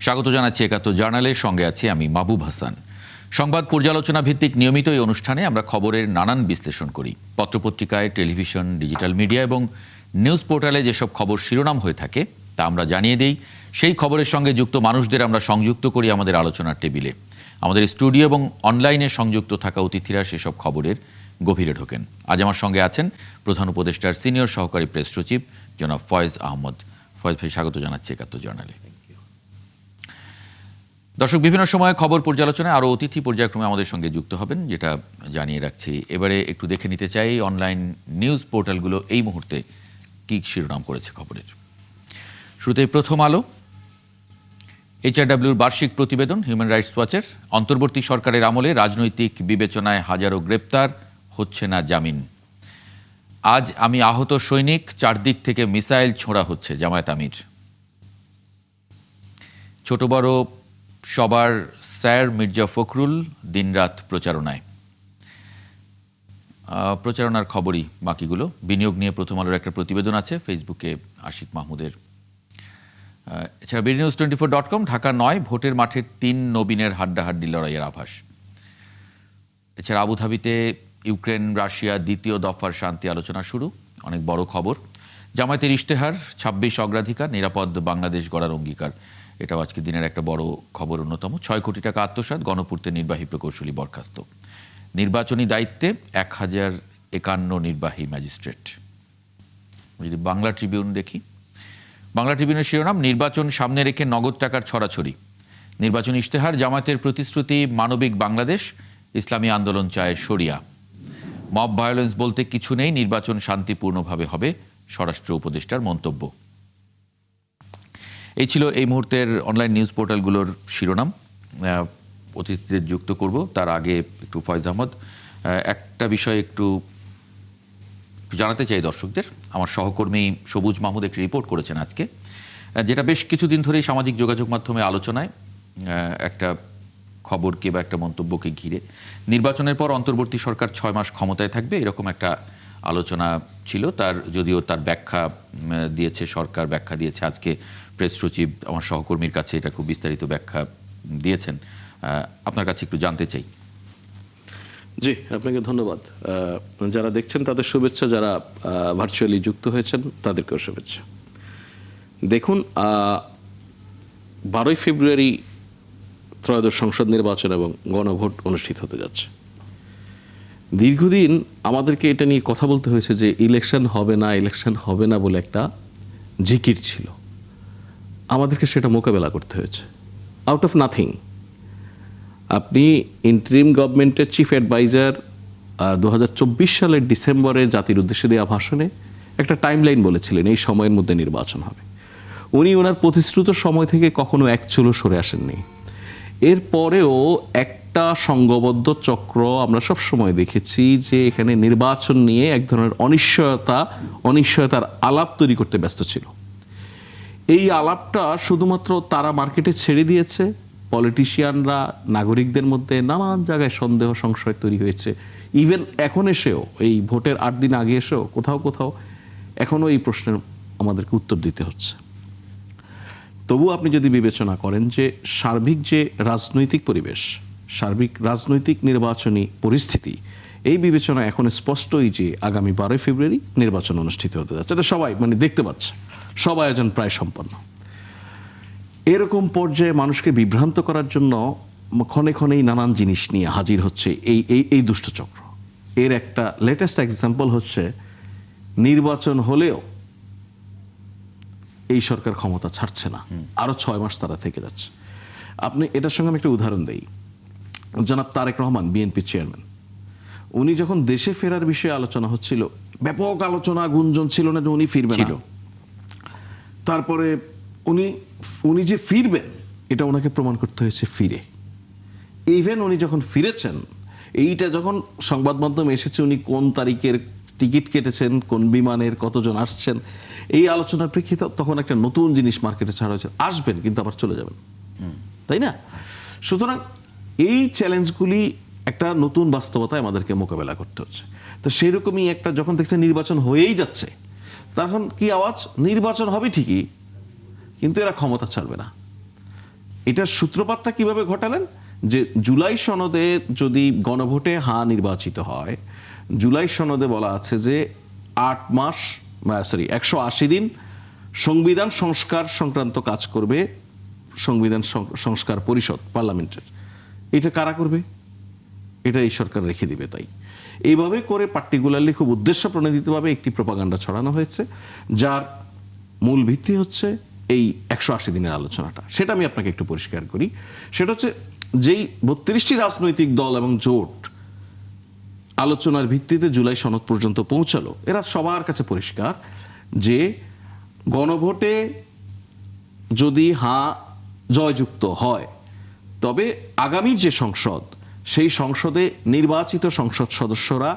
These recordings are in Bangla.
স্বাগত জানাচ্ছি একাত্তর জার্নালের সঙ্গে আছি আমি মাহবুব হাসান। সংবাদ পর্যালোচনা ভিত্তিক নিয়মিত এই অনুষ্ঠানে আমরা খবরের নানান বিশ্লেষণ করি। পত্রপত্রিকায়, টেলিভিশন, ডিজিটাল মিডিয়া এবং নিউজ পোর্টালে যেসব খবর শিরোনাম হয়ে থাকে তা আমরা জানিয়ে দিই। সেই খবরের সঙ্গে যুক্ত মানুষদের আমরা সংযুক্ত করি আমাদের আলোচনার টেবিলে। আমাদের স্টুডিও এবং অনলাইনে সংযুক্ত থাকা অতিথিরা সেসব খবরের গভীরে ঢোকেন। আজ আমার সঙ্গে আছেন প্রধান উপদেষ্টার সিনিয়র সহকারী প্রেস সচিব জনাব ফয়েজ আহমদ। ফয়েজ ভাই, স্বাগত জানাচ্ছি একাত্তর জার্নালে। দর্শক, বিভিন্ন সময়ে খবর পর্যালোচনায় আরও অতিথি পর্যায়ক্রমে আমাদের সঙ্গে যুক্ত হবেন, যেটা জানিয়ে রাখছি। এবারে একটু দেখে নিতে চাই অনলাইন নিউজ পোর্টালগুলো এই মুহূর্তে কী শিরোনাম করেছে খবরের। শুরুতেই প্রথম আলো। HRWর বার্ষিক প্রতিবেদন হিউম্যান রাইটস ওয়াচের। অন্তর্বর্তী সরকারের আমলে রাজনৈতিক বিবেচনায় হাজারো গ্রেপ্তার, হচ্ছে না জামিন। আজ আমি আহত সৈনিক, চারদিক থেকে মিসাইল ছোঁড়া হচ্ছে, জামায়াত আমির। ছোট বড় সবার স্যার মির্জা ফখরুল দিনরাত প্রচারণায়। প্রচারণার খবরই বাকিগুলো। বিনিয়োগ নিয়ে প্রথম আলোর একটা প্রতিবেদন আছে ফেসবুকে আশিক মাহমুদের। এছাড়া BDNews24.com, ঢাকা ৯, ভোটের মাঠে ৩ নবীনের হাড্ডাহাড্ডি লড়াইয়ের আভাস। এছাড়া আবুধাবিতে ইউক্রেন রাশিয়া দ্বিতীয় দফার শান্তি আলোচনা শুরু, অনেক বড় খবর। জামায়াতের ইশতেহার, ২৬ অগ্রাধিকার, নিরাপদ বাংলাদেশ গড়ার অঙ্গীকার। এটাও আজকে দিনের একটা বড় খবর অন্যতম। ৬ কোটি টাকা আত্মসাৎ, গণপূর্তের নির্বাহী প্রকৌশলী বরখাস্ত। নির্বাচনী দায়িত্বে ১,০৫১ নির্বাহী ম্যাজিস্ট্রেট। যদি বাংলা ট্রিবিউন দেখি, বাংলা ট্রিবিউনের শিরোনাম নির্বাচন সামনে রেখে নগদ টাকার ছড়াছড়ি। নির্বাচনী ইশতেহার, জামায়াতের প্রতিশ্রুতি মানবিক বাংলাদেশ, ইসলামী আন্দোলন চায় শরিয়া। মব ভায়োলেন্স বলতে কিছু নেই, নির্বাচন শান্তিপূর্ণভাবে হবে, স্বরাষ্ট্র উপদেষ্টার মন্তব্য। এই ছিল এই মুহূর্তের অনলাইন নিউজ পোর্টালগুলোর শিরোনাম। অতিথিদের যুক্ত করব, তার আগে একটু ফয়েজ আহমদ, একটা বিষয় একটু জানাতে চাই দর্শকদের। আমার সহকর্মী সবুজ মাহমুদ একটি রিপোর্ট করেছেন আজকে, যেটা বেশ কিছুদিন ধরেই সামাজিক যোগাযোগ মাধ্যমে আলোচনায়, একটা খবরকে বা একটা মন্তব্যকে ঘিরে। নির্বাচনের পর অন্তর্বর্তী সরকার ৬ মাস ক্ষমতায় থাকবে, এরকম একটা আলোচনা ছিল। যদিও তার ব্যাখ্যা দিয়েছে সরকার, ব্যাখ্যা দিয়েছে আজকে প্রেস সচিব আমার সহকর্মীর কাছে এটা খুব বিস্তারিত ব্যাখ্যা দিয়েছেন। আপনার কাছে একটু জানতে চাই। জি, আপনাকে ধন্যবাদ। যারা দেখছেন তাদের শুভেচ্ছা, যারা ভার্চুয়ালি যুক্ত হয়েছেন তাদেরকেও শুভেচ্ছা। দেখুন, 12ই ফেব্রুয়ারি ত্রয়োদশ সংসদ নির্বাচন এবং গণভোট অনুষ্ঠিত হতে যাচ্ছে। দীর্ঘদিন আমাদেরকে এটা নিয়ে কথা বলতে হয়েছে যে ইলেকশন হবে না বলে একটা জিকির ছিল। আমাদেরকে সেটা মোকাবেলা করতে হয়েছে আউট অফ নাথিং। আপনি ইন্টারিম গভর্নমেন্টের চিফ অ্যাডভাইজার 2024 সালের ডিসেম্বরে জাতির উদ্দেশ্যে দেওয়া ভাষণে একটা টাইমলাইন বলেছিলেন, এই সময়ের মধ্যে নির্বাচন হবে। উনি ওনার প্রতিশ্রুত সময় থেকে কখনো এক চুলো সরে আসেননি। এরপরেও একটা সংঘবদ্ধ চক্র আমরা সব সময় দেখেছি যে এখানে নির্বাচন নিয়ে এক ধরনের অনিশ্চয়তার আলাপ তৈরি করতে ব্যস্ত ছিল। এই আলাপটা শুধুমাত্র তারা মার্কেটে ছেড়ে দিয়েছে, পলিটিশিয়ানরা, নাগরিকদের মধ্যে নানান জায়গায় সন্দেহ সংশয় তৈরি হয়েছে। ইভেন এখন এসেও, এই ভোটের 8 দিন আগে এসেও কোথাও এখনও এই প্রশ্নের আমাদেরকে উত্তর দিতে হচ্ছে। তবু আপনি যদি বিবেচনা করেন যে সার্বিক যে রাজনৈতিক পরিবেশ, সার্বিক রাজনৈতিক নির্বাচনী পরিস্থিতি, এই বিবেচনা এখন স্পষ্টই যে আগামী 12 ফেব্রুয়ারি নির্বাচন অনুষ্ঠিত হতে যাচ্ছে। এটা সবাই দেখতে পাচ্ছে, সব আয়োজন প্রায় সম্পন্ন। এরকম পর্যায়ে মানুষকে বিভ্রান্ত করার জন্য ক্ষণেই নানান জিনিস নিয়ে হাজির হচ্ছে এই দুষ্টচক্র। এর একটা লেটেস্ট এক্সাম্পল হচ্ছে, নির্বাচন হলেও এই সরকার ক্ষমতা ছাড়ছে না, আরো 6 মাস তারা থেকে যাচ্ছে। আপনি এটার সঙ্গে আমি একটা উদাহরণ দেই। জনাব তারেক রহমান, বিএনপি চেয়ারম্যান, উনি যখন দেশে ফেরার বিষয়ে আলোচনা হচ্ছিল, ব্যাপক আলোচনা, গুঞ্জন ছিল না যে উনি ফিরবেন। তারপরে উনি যে ফিরবেন এটা ওনাকে প্রমাণ করতে হয়েছে ফিরে। ইভেন উনি যখন ফিরেছেন, এইটা যখন সংবাদ মাধ্যমে এসেছে উনি কোন তারিখের টিকিট কেটেছেন, কোন বিমানের, কতজন আসছেন, এই আলোচনার প্রেক্ষিতে তখন একটা নতুন জিনিস মার্কেটে ছাড়া হয়েছে, আসবেন কিন্তু আবার চলে যাবেন, তাই না? সুতরাং এই চ্যালেঞ্জগুলি একটা নতুন বাস্তবতায় আমাদেরকে মোকাবেলা করতে হচ্ছে। তো সেরকমই একটা যখন দেখছে নির্বাচন হয়েই যাচ্ছে, তখন কি আওয়াজ, নির্বাচন হবে ঠিকই কিন্তু এরা ক্ষমতা ছাড়বে না। এটার সূত্রপাতটা কিভাবে ঘটালেন, যে জুলাই সনদে যদি গণভোটে হ্যাঁ নির্বাচিত হয়, জুলাই সনদে বলা আছে যে 180 দিন সংবিধান সংস্কার সংক্রান্ত কাজ করবে সংবিধান সংস্কার পরিষদ, পার্লামেন্টের। এটা কারা করবে? এটা এই সরকার রেখে দিবে। তাই এইভাবে করে পার্টিকুলারলি খুব উদ্দেশ্য প্রণোদিতভাবে একটি প্রোপাগান্ডা ছড়ানো হয়েছে, যার মূল ভিত্তি হচ্ছে এই 180 দিনের আলোচনাটা। সেটা আমি আপনাকে একটু পরিষ্কার করি। সেটা হচ্ছে যেই 32টি রাজনৈতিক দল এবং জোট আলোচনার ভিত্তিতে জুলাই সনদ পর্যন্ত পৌঁছালো, এরা সবার কাছে পরিষ্কার যে গণভোটে যদি হ্যাঁ জয়যুক্ত হয়, তবে আগামী যে সংসদ, সেই সংসদে নির্বাচিত সংসদ সদস্যরা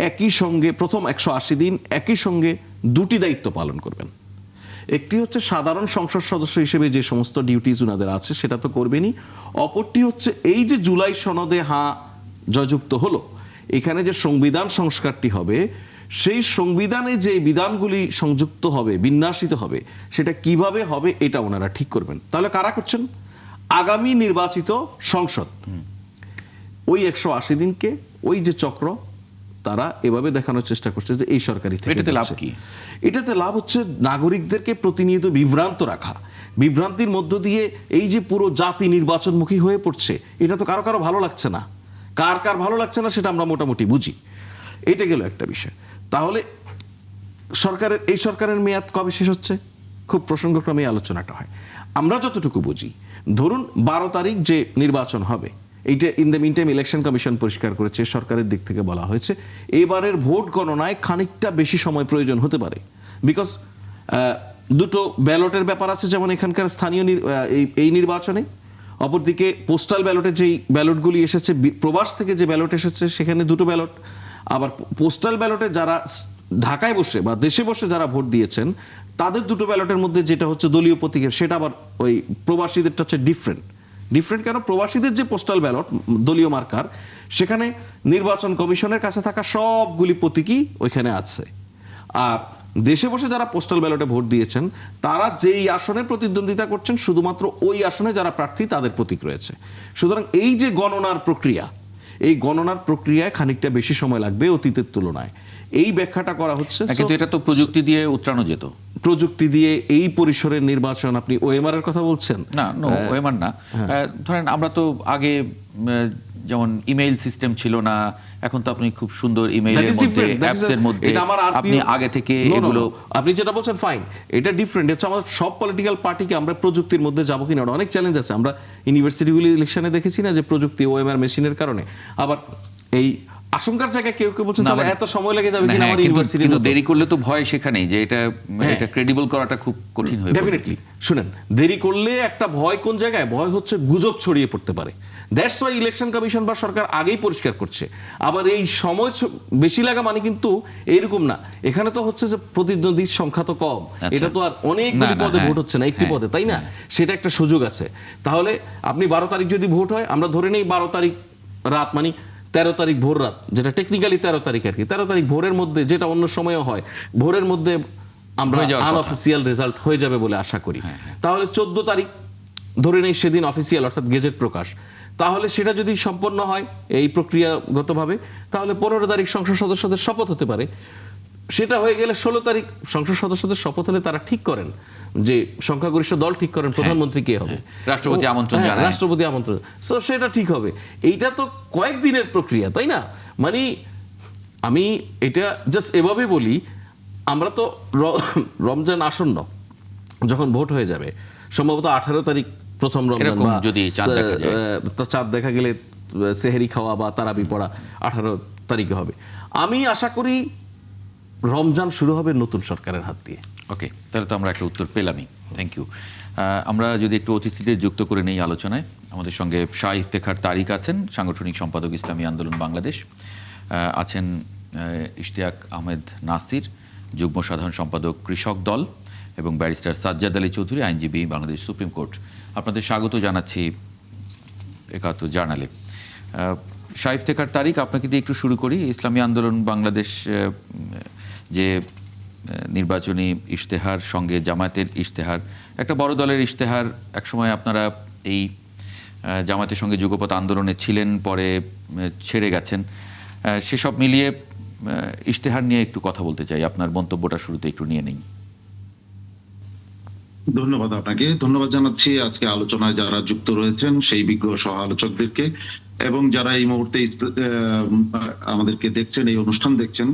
একই সঙ্গে প্রথম 180 দিন একই সঙ্গে দুটি দায়িত্ব পালন করবেন। একটি হচ্ছে সাধারণ সংসদ সদস্য হিসেবে যে সমস্ত ডিউটিজ ওনাদের আছে সেটা তো করবেনই, অপরটি হচ্ছে এই যে জুলাই সনদে হ্যাঁ জয়যুক্ত হলো, এখানে যে সংবিধান সংস্কারটি হবে, সেই সংবিধানে যে বিধানগুলি সংযুক্ত হবে, বিন্যাসিত হবে, সেটা কিভাবে হবে এটা ওনারা ঠিক করবেন। তাহলে কারা করছেন? আগামী নির্বাচিত সংসদ। ওই 180 দিনকে ওই যে চক্র, তারা এভাবে দেখানোর চেষ্টা করছে যে এই সরকারি থেকে এটাতে লাভ কি? এটাতে লাভ হচ্ছে নাগরিকদেরকে প্রতিনিয়ত বিভ্রান্ত রাখা, বিভ্রান্তির মধ্য দিয়ে এই যে পুরো জাতি নির্বাচনমুখী হয়ে পড়ছে, এটা তো কারো কারো ভালো লাগছে না। কার কার ভালো লাগছে না সেটা আমরা মোটামুটি বুঝি। এটা গেল একটা বিষয়। তাহলে এই সরকারের মেয়াদ কবে শেষ হচ্ছে? খুব প্রসঙ্গক্রমে এই আলোচনাটা হয়। আমরা যতটুকু বুঝি, ধরুন 12 তারিখ যে নির্বাচন হবে, এইটা in the meantime election commission পরিষ্কার করেছে, সরকারের দিক থেকে বলা হয়েছে এবারের ভোট গণনায় খানিকটা বেশি সময় প্রয়োজন হতে পারে। বিকজ দুটো ব্যালটের ব্যাপার আছে, যেমন এখানকার স্থানীয় এই নির্বাচনে, অপরদিকে পোস্টাল ব্যালটে যেই ব্যালটগুলি এসেছে, প্রবাস থেকে যে ব্যালট এসেছে সেখানে দুটো ব্যালট, আবার পোস্টাল ব্যালটে যারা ঢাকায় বসে বা দেশে বসে যারা ভোট দিয়েছেন তাদের দুটো ব্যালটের মধ্যে যেটা হচ্ছে দলীয় প্রতীকের, সেটা আবার ওই প্রবাসীদেরটা হচ্ছে ডিফারেন্ট কেন? প্রবাসীদের যে পোস্টাল ব্যালট দলীয় মার্কার, সেখানে নির্বাচন কমিশনের কাছে থাকা সবগুলি প্রতীকই ওইখানে আছে। আর দেশে বসে যারা পোস্টাল ব্যালটে ভোট দিয়েছেন তারা যেই আসনে প্রতিদ্বন্দ্বিতা করছেন, শুধুমাত্র ওই আসনে যারা প্রার্থী তাদের প্রতীক রয়েছে। সুতরাং এই যে গণনার প্রক্রিয়া, এই গণনার প্রক্রিয়ায় খানিকটা বেশি সময় লাগবে অতীতের তুলনায়, এই ব্যাখ্যাটা করা হচ্ছে। কিন্তু এটা তো প্রযুক্তি দিয়ে উত্তরানো যেত। প্রযুক্তি দিয়ে এই পরিসরের নির্বাচন, আপনি ওএমআর এর কথা বলছেন? না, ওএমআর না। ধরেন আমরা তো আগে যেমন ইমেইল সিস্টেম ছিল না, এখন তো আপনি খুব সুন্দর ইমেইলের মধ্যে, অ্যাপসের মধ্যে আপনি আগে থেকে এগুলো, আপনি যেটা বলছেন ফাইন, এটা ডিফারেন্ট। হচ্ছে আমাদের সব পলিটিক্যাল পার্টিকে আমরা প্রযুক্তির মধ্যে যাবো কিনা, অনেক চ্যালেঞ্জ আছে। আমরা ইউনিভার্সিটিগুলি ইলেকশনে দেখেছি না যে প্রযুক্তি ওএমআর মেশিনের কারণে, আবার এই আশঙ্কার জায়গায় কেউ কেউ বলছেন তাহলে এত সময় লেগে যাবে কিনা আমার ইউনিভার্সিটি। কিন্তু দেরি করলে তো ভয় সেখানেই যে এটা ক্রেডিবল করাটা খুব কঠিন হয়ে পড়ে। ডেফিনেটলি। শুনেন, দেরি করলে একটা ভয় কোন জায়গায়? ভয় হচ্ছে গুজব ছড়িয়ে পড়তে পারে। দ্যাটস ওয়াই ইলেকশন কমিশন বা সরকার আগেই পরিষ্কার করছে। আবার এই সময় বেশি লাগা মানে কিন্তু এইরকম না, এখানে তো হচ্ছে যে প্রতিদ্বন্দ্বীর সংখ্যা তো কম, এটা তো আর অনেকগুলি পদে ভোট হচ্ছে না, একটি পদে, তাই না? সেটা একটা সুযোগ আছে। তাহলে আপনি 12 তারিখ যদি ভোট হয়, আমরা ধরে নেই 12 তারিখ রাত মানে 13 তারিখ ভোর রাত, যেটা টেকনিক্যালি 13 তারিখ আর কি, 13 তারিখ ভোরের মধ্যে, যেটা অন্য সময়ও হয়, ভোরের মধ্যে আমরা আনঅফিসিয়াল রেজাল্ট হয়ে যাবে বলে আশা করি। তাহলে 14 তারিখ ধরে নেই সেদিন অফিসিয়াল অর্থাৎ গেজেট প্রকাশ। তাহলে সেটা যদি সম্পন্ন হয় এই প্রক্রিয়াগতভাবে, তাহলে 15 তারিখ সংসদ সদস্যদের শপথ হতে পারে। সেটা হয়ে গেলে 16 তারিখ সংসদ সদস্যদের শপথ হলে তারা ঠিক করেন যে সংখ্যাগরিষ্ঠ দল ঠিক করেন প্রধানমন্ত্রী কে হবে, রাষ্ট্রপতি আমন্ত্রণ জানায়, রাষ্ট্রপতি আমন্ত্রণ, সো সেটা ঠিক হবে। এইটা তো কয়েকদিনের প্রক্রিয়া, তাই না? মানে আমি এটা জাস্ট এভাবে বলি, আমরা তো রমজান আসন্ন, যখন ভোট হয়ে যাবে সম্ভবত 18 তারিখ প্রথম রমজান, বা যদি চাঁদ দেখা গেলে সেহরি খাওয়া বা তারাবি পড়া 18 তারিখে হবে। আমি আশা করি রমজান শুরু হবে নতুন সরকারের হাত দিয়ে। ওকে, তাহলে তো আমরা একটা উত্তর পেলামই। Thank you. আমরা যদি একটু অতিথিদের যুক্ত করে নেই আলোচনায়, আমাদের সঙ্গে শাহ ইফতেখার তারিক আছেন, সাংগঠনিক সম্পাদক ইসলামী আন্দোলন বাংলাদেশ, আছেন ইশতিয়াক আহমেদ নাসির, যুগ্ম সাধারণ সম্পাদক কৃষক দল, এবং ব্যারিস্টার সাজ্জাদ আলী চৌধুরী, আইনজীবী, বাংলাদেশ সুপ্রিম কোর্ট। আপনাদের স্বাগত জানাচ্ছি একাত্তর জার্নালে। শাহ ইফতেখার তারিক, আপনাকে দিয়ে একটু শুরু করি। ইসলামী আন্দোলন বাংলাদেশ যে নির্বাচনী ইশতেহার, সঙ্গে জামায়াতের ইশতেহার, একটা বড় দলের ইশতেহার, একসময় আপনারা এই জামায়াতের সঙ্গে যুগপৎ আন্দোলনে ছিলেন, পরে ছেড়ে গেছেন। সেসব মিলিয়ে ইশতেহার নিয়ে একটু কথা বলতে চাই। আপনার মন্তব্যটা শুরুতে একটু নিয়ে নিই। ধন্যবাদ আপনাকে, ধন্যবাদ জানাচ্ছি আজকে আলোচনায় যারা যুক্ত রয়েছেন সেই বিজ্ঞ সহ আলোচকদেরকে, এবং যারা এই মুহূর্তে আমাদেরকে দেখছেন, এই অনুষ্ঠান দেখছেন,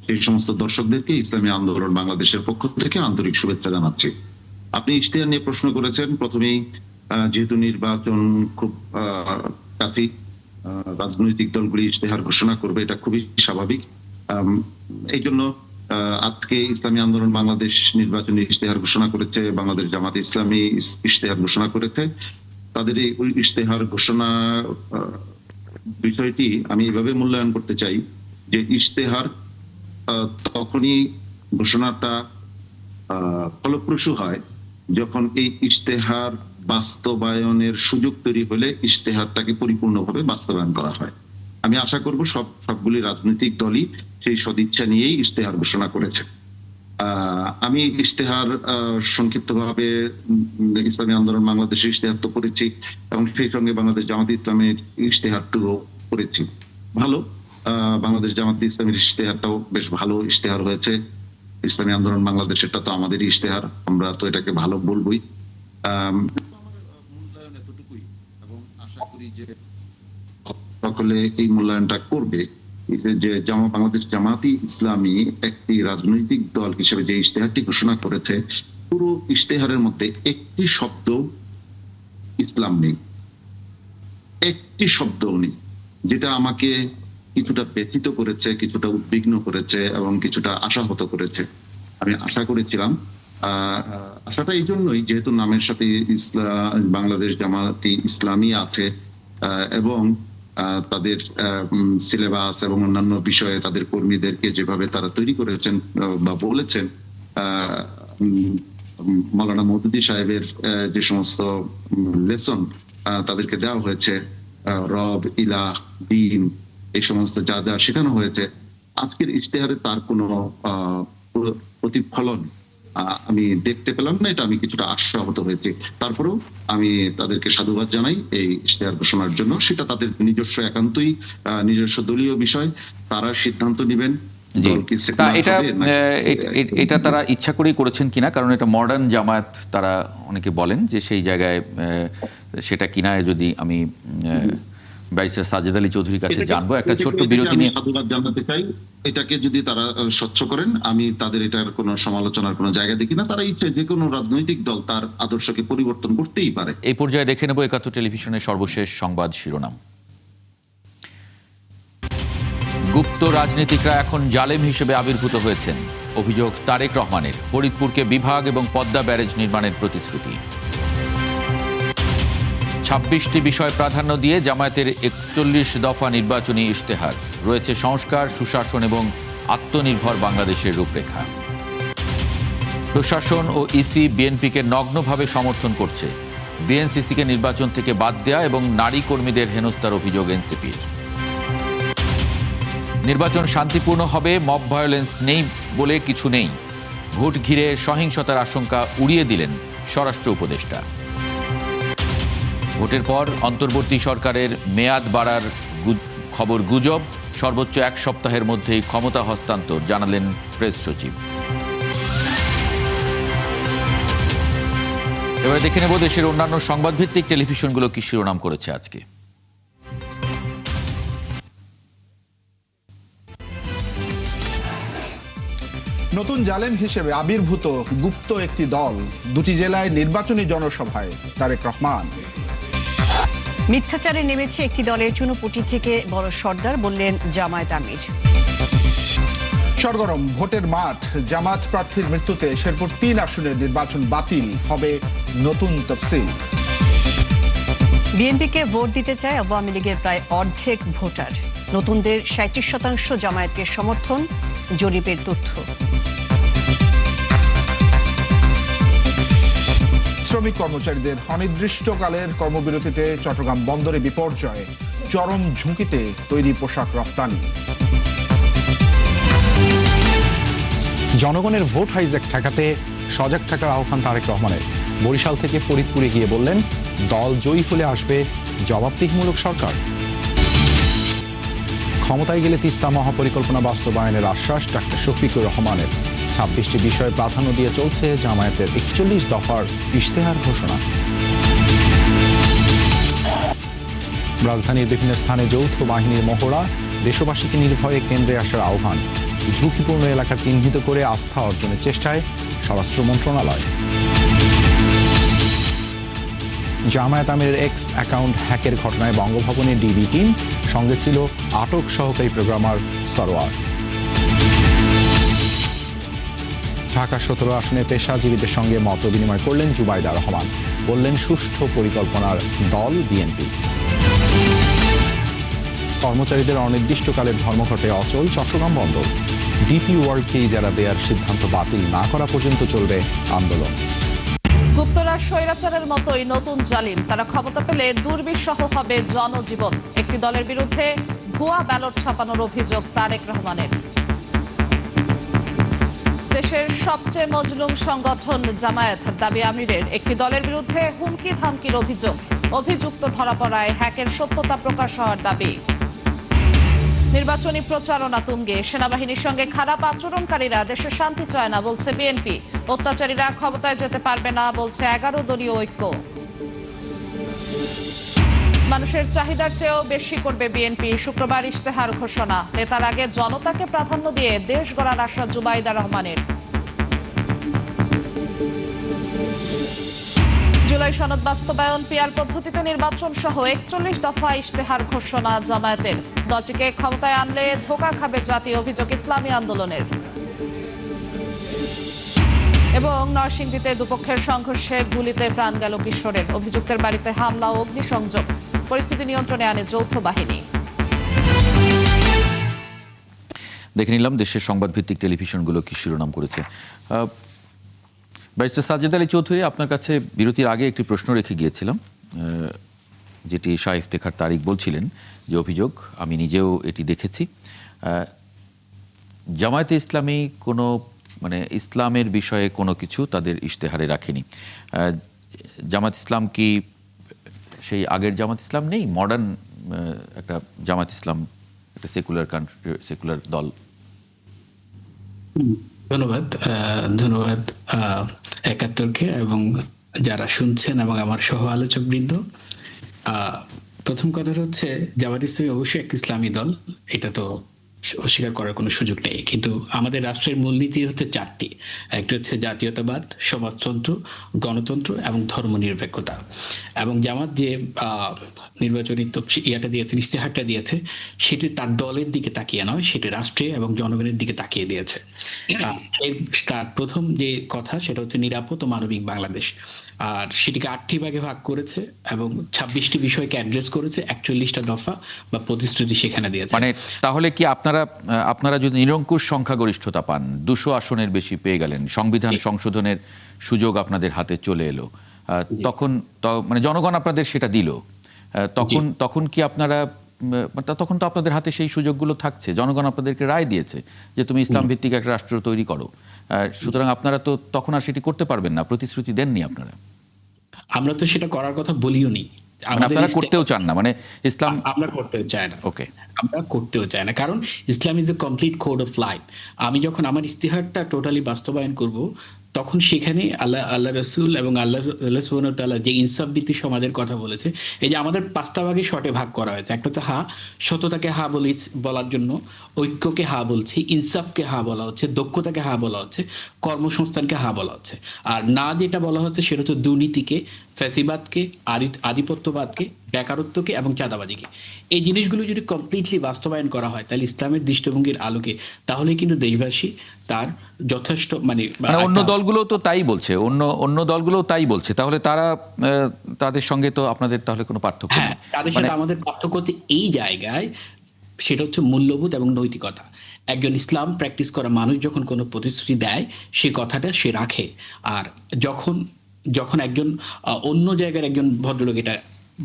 সেই সমস্ত দর্শকদেরকে ইসলামী আন্দোলন বাংলাদেশের পক্ষ থেকে আন্তরিক শুভেচ্ছা জানাচ্ছি। আপনি ইশতেহার নিয়ে প্রশ্ন করেছেন। প্রথমেই যেহেতু নির্বাচন খুব কাছে, রাজনৈতিক দলগুলি ইশতেহার ঘোষণা করবে, এটা খুবই স্বাভাবিক। এই জন্য আজকে ইসলামী আন্দোলন বাংলাদেশ নির্বাচনী ইশতেহার ঘোষণা করেছে, বাংলাদেশ জামাত ইসলামী ইশতেহার ঘোষণা করেছে। তাদের এই ইশতেহার ঘোষণা বিষয়টি আমি এভাবে মূল্যায়ন করতে চাই যে ইশতেহার তখনই ঘোষণাটা ফলপ্রসূ হয় যখন এই ইশতেহার বাস্তবায়নের সুযোগ তৈরি হলে ইশতেহারটাকে পরিপূর্ণভাবে বাস্তবায়ন করা হয়। আমি আশা করব সবগুলি রাজনৈতিক দলই সেই সদিচ্ছা নিয়েই ইশতেহার ঘোষণা করেছে। আমি ইশতেহার সংক্ষিপ্তভাবে ইসলামী আন্দোলন বাংলাদেশের ইশতেহার তো করেছি, এবং সেই সঙ্গে বাংলাদেশ জামাত ইসলামের ইশতেহারটাও করেছি। ভালো, বাংলাদেশ জামাত ইসলামের ইশতেহারটাও বেশ ভালো ইশতেহার হয়েছে। ইসলামী আন্দোলন বাংলাদেশেরটা তো আমাদেরই ইশতেহার, আমরা তো এটাকে ভালো বলবই। মূল্যায়ন এতটুকুই, এবং আশা করি যে সকলে এই মূল্যায়নটা করবে যে বাংলাদেশ জামাতি ইসলামী একটি রাজনৈতিক দল হিসেবে যে ইশতেহারটি ঘোষণা করেছে, পুরো ইশতেহারের মধ্যে একটি শব্দ ইসলাম নেই, একটি শব্দও নেই, যেটা আমাকে কিছুটা ব্যথিত করেছে, কিছুটা উদ্বিগ্ন করেছে এবং কিছুটা আশাহত করেছে। আমি আশা করেছিলাম, আশাটা এই জন্যই যেহেতু নামের সাথে বাংলাদেশ জামাতি ইসলামী আছে, এবং তাদের সিলেবাস এবং অন্যান্য বিষয়ে তাদের কর্মীদেরকে যেভাবে তারা তৈরি করেছেন বা বলেছেন, মাওলানা মওদুদী সাহেবের যে সমস্ত লেসন তাদেরকে দেওয়া হয়েছে, রব, ইলাহ, দ্বীন, এই সমস্ত যা যা শেখানো হয়েছে, আজকের ইশতেহারে তার কোনো প্রতিফলন আমি দেখতে পেলাম না। এটা আমি কিছুটা আশাহত হয়েছি। তারপরেও আমি তাদেরকে সাধুবাদ জানাই এই ইশতেহার ঘোষণার জন্য। সেটা তাদের নিজস্ব একান্তই নিজস্ব দলীয় বিষয়, তারা সিদ্ধান্ত নেবেন এটা তারা ইচ্ছা করেই করেছেন কিনা, কারণ এটা মডার্ন জামায়াত তারা অনেকে বলেন যে সেই জায়গায় সেটা কিনা যদি আমি ব্যারিস্টার সাজেদ আলী চৌধুরীর কাছে জানবো। একটা ছোট্ট বিরতি নিয়ে সাধুবাদ জানাতে চাই। এটাকে যদি তারা স্বচ্ছ করেন, আমি তাদের এটার কোনো সমালোচনার কোনো জায়গা দেখি না। তারা ইচ্ছে যে কোনো রাজনৈতিক দল তার আদর্শকে পরিবর্তন করতেই পারে। এই পর্যায়ে দেখে নেব একাত্তর টেলিভিশনের সর্বশেষ সংবাদ শিরোনাম। গুপ্ত রাজনীতিকরা এখন জালেম হিসেবে আবির্ভূত হয়েছেন, অভিযোগ তারেক রহমানের। ফরিদপুরকে বিভাগ এবং পদ্মা ব্যারেজ নির্মাণের প্রতিশ্রুতি। 26টি বিষয় প্রাধান্য দিয়ে জামায়াতের 41 দফা নির্বাচনী ইশতেহার। রয়েছে সংস্কার, সুশাসন এবং আত্মনির্ভর বাংলাদেশের রূপরেখা। প্রশাসন ও ইসি বিএনপিকে নগ্নভাবে সমর্থন করছে। বিএনসিসিকে নির্বাচন থেকে বাদ দেয়া এবং নারী কর্মীদের হেনস্থার অভিযোগ এনসিপির। নির্বাচন শান্তিপূর্ণ হবে, মব ভায়োলেন্স নেই বলে কিছু নেই। ভোট ঘিরে সহিংসতার আশঙ্কা উড়িয়ে দিলেন স্বরাষ্ট্র উপদেষ্টা। ভোটের পর অন্তর্বর্তী সরকারের মেয়াদ বাড়ার খবর গুজব। সর্বোচ্চ 1 সপ্তাহের মধ্যেই ক্ষমতা হস্তান্তর, জানালেন প্রেস সচিব। এবারে দেখে নেব দেশের অন্যান্য সংবাদভিত্তিক টেলিভিশনগুলো কি শিরোনাম করেছে আজকে। নতুন জালেম হিসেবে আবির্ভূত গুপ্ত একটি দল, 2টি জেলায় নির্বাচনী জনসভায় তারেক রহমান। মিথ্যাচারে নেমেছে একটি দলের চুনোপুটি থেকে বড় সর্দার, বললেন জামায়াত আমির। সরগরম ভোটের মাঠ, জামাত প্রার্থীর মৃত্যুতে শেরপুর 3 আসনের নির্বাচন বাতিল, হবে নতুন তফসিল। বিএনপিকে ভোট দিতে চায় আওয়ামী লীগের প্রায় অর্ধেক ভোটার। নতুনদের 37% জামায়াতকে সমর্থন, জরিপের তথ্য। শ্রমিক কর্মচারীদের অনির্দিষ্টকালের কর্মবিরতিতে চট্টগ্রাম বন্দরে বিপর্যয়, চরম ঝুঁকিতে তৈরি পোশাক রফতানি। জনগণের ভোট হাইজ্যাক ঠেকাতে সজাগ থাকার আহ্বান তারেক রহমানের। বরিশাল থেকে ফরিদপুরে গিয়ে বললেন, দল জয়ী হলে আসবে জবাবদিহিমূলক সরকার। ক্ষমতায় গেলে তিস্তা মহাপরিকল্পনা বাস্তবায়নের আশ্বাস ডাক্তার শফিকুর রহমানের। 26টি বিষয়ে প্রাধান্য দিয়ে চলছে জামায়াতের 41 দফার ইশতেহার ঘোষণা। রাজধানীর বিভিন্ন স্থানে যৌথ বাহিনীর মহড়া, দেশবাসীকে নির্ভয়ে কেন্দ্রে আসার আহ্বান। ঝুঁকিপূর্ণ এলাকা চিহ্নিত করে আস্থা অর্জনের চেষ্টায় স্বরাষ্ট্র মন্ত্রণালয়। জামায়াত আমিরের এক্স অ্যাকাউন্ট হ্যাকের ঘটনায় বঙ্গভবনের ডিবি টিম, সঙ্গে ছিল আটক সহকারী প্রোগ্রামার সরোয়ার। ঢাকা 17 আসনে পেশাজীবীদের সঙ্গে মত বিনিময় করলেন জুবাইদা রহমান। বললেন সুষ্ঠু পরিকল্পনার দল বিএনপি। কর্মচারীদের অনির্দিষ্টকালের ধর্মঘটে অচল চট্টগ্রাম বন্দর। ডিপি ওয়ার্ল্ডকে ইজারা দেওয়ার সিদ্ধান্ত বাতিল না করা পর্যন্ত চলবে আন্দোলন। গুপ্তরাজ স্বৈরাচারের মতোই নতুন জালিম, তারা ক্ষমতা পেলে দুর্বিষহ হবে জনজীবন। একটি দলের বিরুদ্ধে ভুয়া ব্যালট ছাপানোর অভিযোগ তারেক রহমানের। দেশের সবচেয়ে মজলুম সংগঠন জামায়াত দাবি আমিরের একটি দলের বিরুদ্ধে হুমকি ধামকির অভিযোগ। অভিযুক্ত ধরা পড়ায় হ্যাকের সত্যতা প্রকাশ হওয়ার দাবি। নির্বাচনী প্রচারণা তুঙ্গে, সেনাবাহিনীর সঙ্গে খারাপ আচরণকারীরা দেশে শান্তি চায় না বলছে বিএনপি। অত্যাচারীরা ক্ষমতায় যেতে পারবে না বলছে 11 দলীয় ঐক্য। মানুষের চাহিদার চেয়েও বেশি করবে বিএনপি, শুক্রবার ইশতেহার ঘোষণা। নেতার আগে জনতাকে প্রাধান্য দিয়ে দেশ গড়ার আশা জুবাইদা রহমানের। জুলাই সনদ বাস্তবায়ন, পিআর পদ্ধতিতে নির্বাচন সহ 41 দফা ইশতেহার ঘোষণা জামায়াতের। দলটিকে ক্ষমতায় আনলে ধোঁকা খাবে জাতীয় অভিযোগ ইসলামী আন্দোলনের। এবং নরসিংদীতে দুপক্ষের সংঘর্ষে গুলিতে প্রাণ গেল কিশোরের। অভিযুক্তের বাড়িতে হামলা ও অগ্নিসংযোগ। পরিস্থিতি নিয়ন্ত্রণে আনে যৌথ বাহিনী। দেখে নিলাম দেশের সংবাদ ভিত্তিক টেলিভিশনগুলো কি শিরোনাম করেছে। ব্যারিস্টার সাজ্জাদ আলী চৌধুরী, আপনার কাছে বিরতির আগে একটি প্রশ্ন রেখে গিয়েছিলাম, যেটি শাহ ইফতেখার তারিক বলছিলেন যে অভিযোগ, আমি নিজেও এটি দেখেছি। জামায়াতে ইসলামী কোনো মানে ইসলামের বিষয়ে কোনো কিছু তাদের ইশতেহারে রাখেনি। জামাত ইসলাম কি সেই আগের জামাত ইসলাম নেই? মডার্ন একটা জামাত ইসলাম, একটা সেকুলার কান্ট্রি, সেকুলার দল। ধন্যবাদ একাত্তরকে এবং যারা শুনছেন এবং আমার সহ আলোচক বৃন্দ। প্রথম কথা হচ্ছে জামাত ইসলামী অবশ্যই এক ইসলামী দল, এটা তো অস্বীকার করার কোনো সুযোগ নেই। কিন্তু আমাদের রাষ্ট্রের মূলনীতি হচ্ছে 4টি। একটা হচ্ছে জাতীয়তাবাদ, সমাজতন্ত্র, গণতন্ত্র এবং ধর্মনিরপেক্ষতা। এবং জামাত যে নির্বাচনী ইয়াটা দিয়েছে, ইশতেহারটা দিয়েছে, সেটি তার দলের দিকে তাকিয়ে নয়, সেটি রাষ্ট্রে এবং জনগণের দিকে তাকিয়ে দিয়েছে। তার প্রথম যে কথা সেটা হচ্ছে নিরাপদ ও মানবিক বাংলাদেশ। আর সেটিকে 8টি ভাগে ভাগ করেছে এবং 26টি বিষয়কে অ্যাড্রেস করেছে, 41টা দফা বা প্রতিশ্রুতি সেখানে দিয়েছে। মানে তাহলে কি আপনারা যদি নিরঙ্কুশ সংখ্যাগরিষ্ঠতা পান, 200 আসনের বেশি পেয়ে গেলেন, সংবিধান সংশোধনের সুযোগ আপনাদের হাতে চলে এলো, তখন মানে জনগণ আপনাদের সেটা দিল, তখন কি আপনারা, তখন তো আপনাদের হাতে সেই সুযোগগুলো থাকছে, জনগণ আপনাদেরকে রায় দিয়েছে যে তুমি ইসলাম ভিত্তিক একটা রাষ্ট্র তৈরি করো, সুতরাং আপনারা তো তখন আর সেটি করতে পারবেন না, প্রতিশ্রুতি দেননি আপনারা। আমরা তো সেটা করার কথা বলিও নি, আপনারা করতেও চান না, মানে ইসলাম আমরা করতেও চাই না। ওকে, আমরা করতেও চাই না, কারণ Islam is a complete code of life. আমি যখন আমার ইশতেহারটা টোটালি বাস্তবায়ন করব, তখন সেখানে আল্লাহ রসুল এবং আল্লাহ সুবহানাহু ওয়া তাআলা যে ইনসাফ ভিত্তিক সমাজের কথা বলেছে, এই যে আমাদের 5টা ভাগে শর্টে ভাগ করা হয়েছে। একটা হচ্ছে সততাকে বলার জন্য, ঐক্যকে বলছি, ইনসাফকে বলা হচ্ছে, দক্ষতাকে বলা হচ্ছে, কর্মসংস্থানকে বলা হচ্ছে। আর না যেটা বলা হচ্ছে সেটা হচ্ছে দুর্নীতিকে, ফ্যাসিবাদকে, আধিপত্যবাদকে, বেকারত্বকে এবং চাঁদাবাজিকে। এই জিনিসগুলো যদি কমপ্লিটলি বাস্তবায়ন করা হয়, তাহলে ইসলামের দৃষ্টিভঙ্গির আলোকে তাহলে কিন্তু দেশবাসী তার যথেষ্ট মানে অন্য দলগুলো তো তাই বলছে, অন্য দলগুলো তাই বলছে, তাহলে তাদের সঙ্গে তো আপনাদের তাহলে কোনো পার্থক্য নেই। তাদের সাথে আমাদের পার্থক্য হচ্ছে এই জায়গায়, সেটা হচ্ছে মূল্যবোধ এবং নৈতিকতা। একজন ইসলাম প্র্যাকটিস করা মানুষ যখন কোনো প্রতিশ্রুতি দেয়, সে কথাটা সে রাখে। আর যখন একজন অন্য জায়গার একজন ভদ্রলোক এটা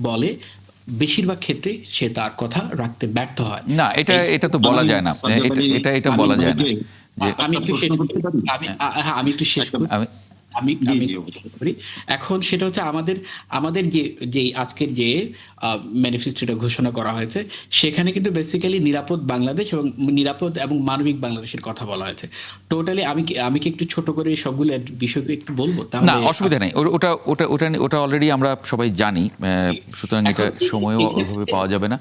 বলে, বেশিরভাগ ক্ষেত্রে সে তার কথা রাখতে ব্যর্থ হয়। না, এটা তো বলা যায় না, এটা বলা যায় না। আমি একটু শেষ করি। আমি জি, আমি জি, করি। এখন সেটা হচ্ছে আমাদের আমাদের যে আজকের যে ম্যানিফেস্টোটা ঘোষণা করা হয়েছে, সেখানে কিন্তু বেসিক্যালি নিরাপদ বাংলাদেশ এবং নিরাপদ এবং মানবিক বাংলাদেশের কথা বলা হয়েছে। টোটালি আমি কি একটু ছোট করে সবগুলো বিষয়কে একটু বলবো না, তাহলে? অসুবিধা নেই। ওটা ওটা ওটা ওটা অলরেডি আমরা সবাই জানি, সুতরাং এটা সময়ও ওইভাবে পাওয়া যাবে না।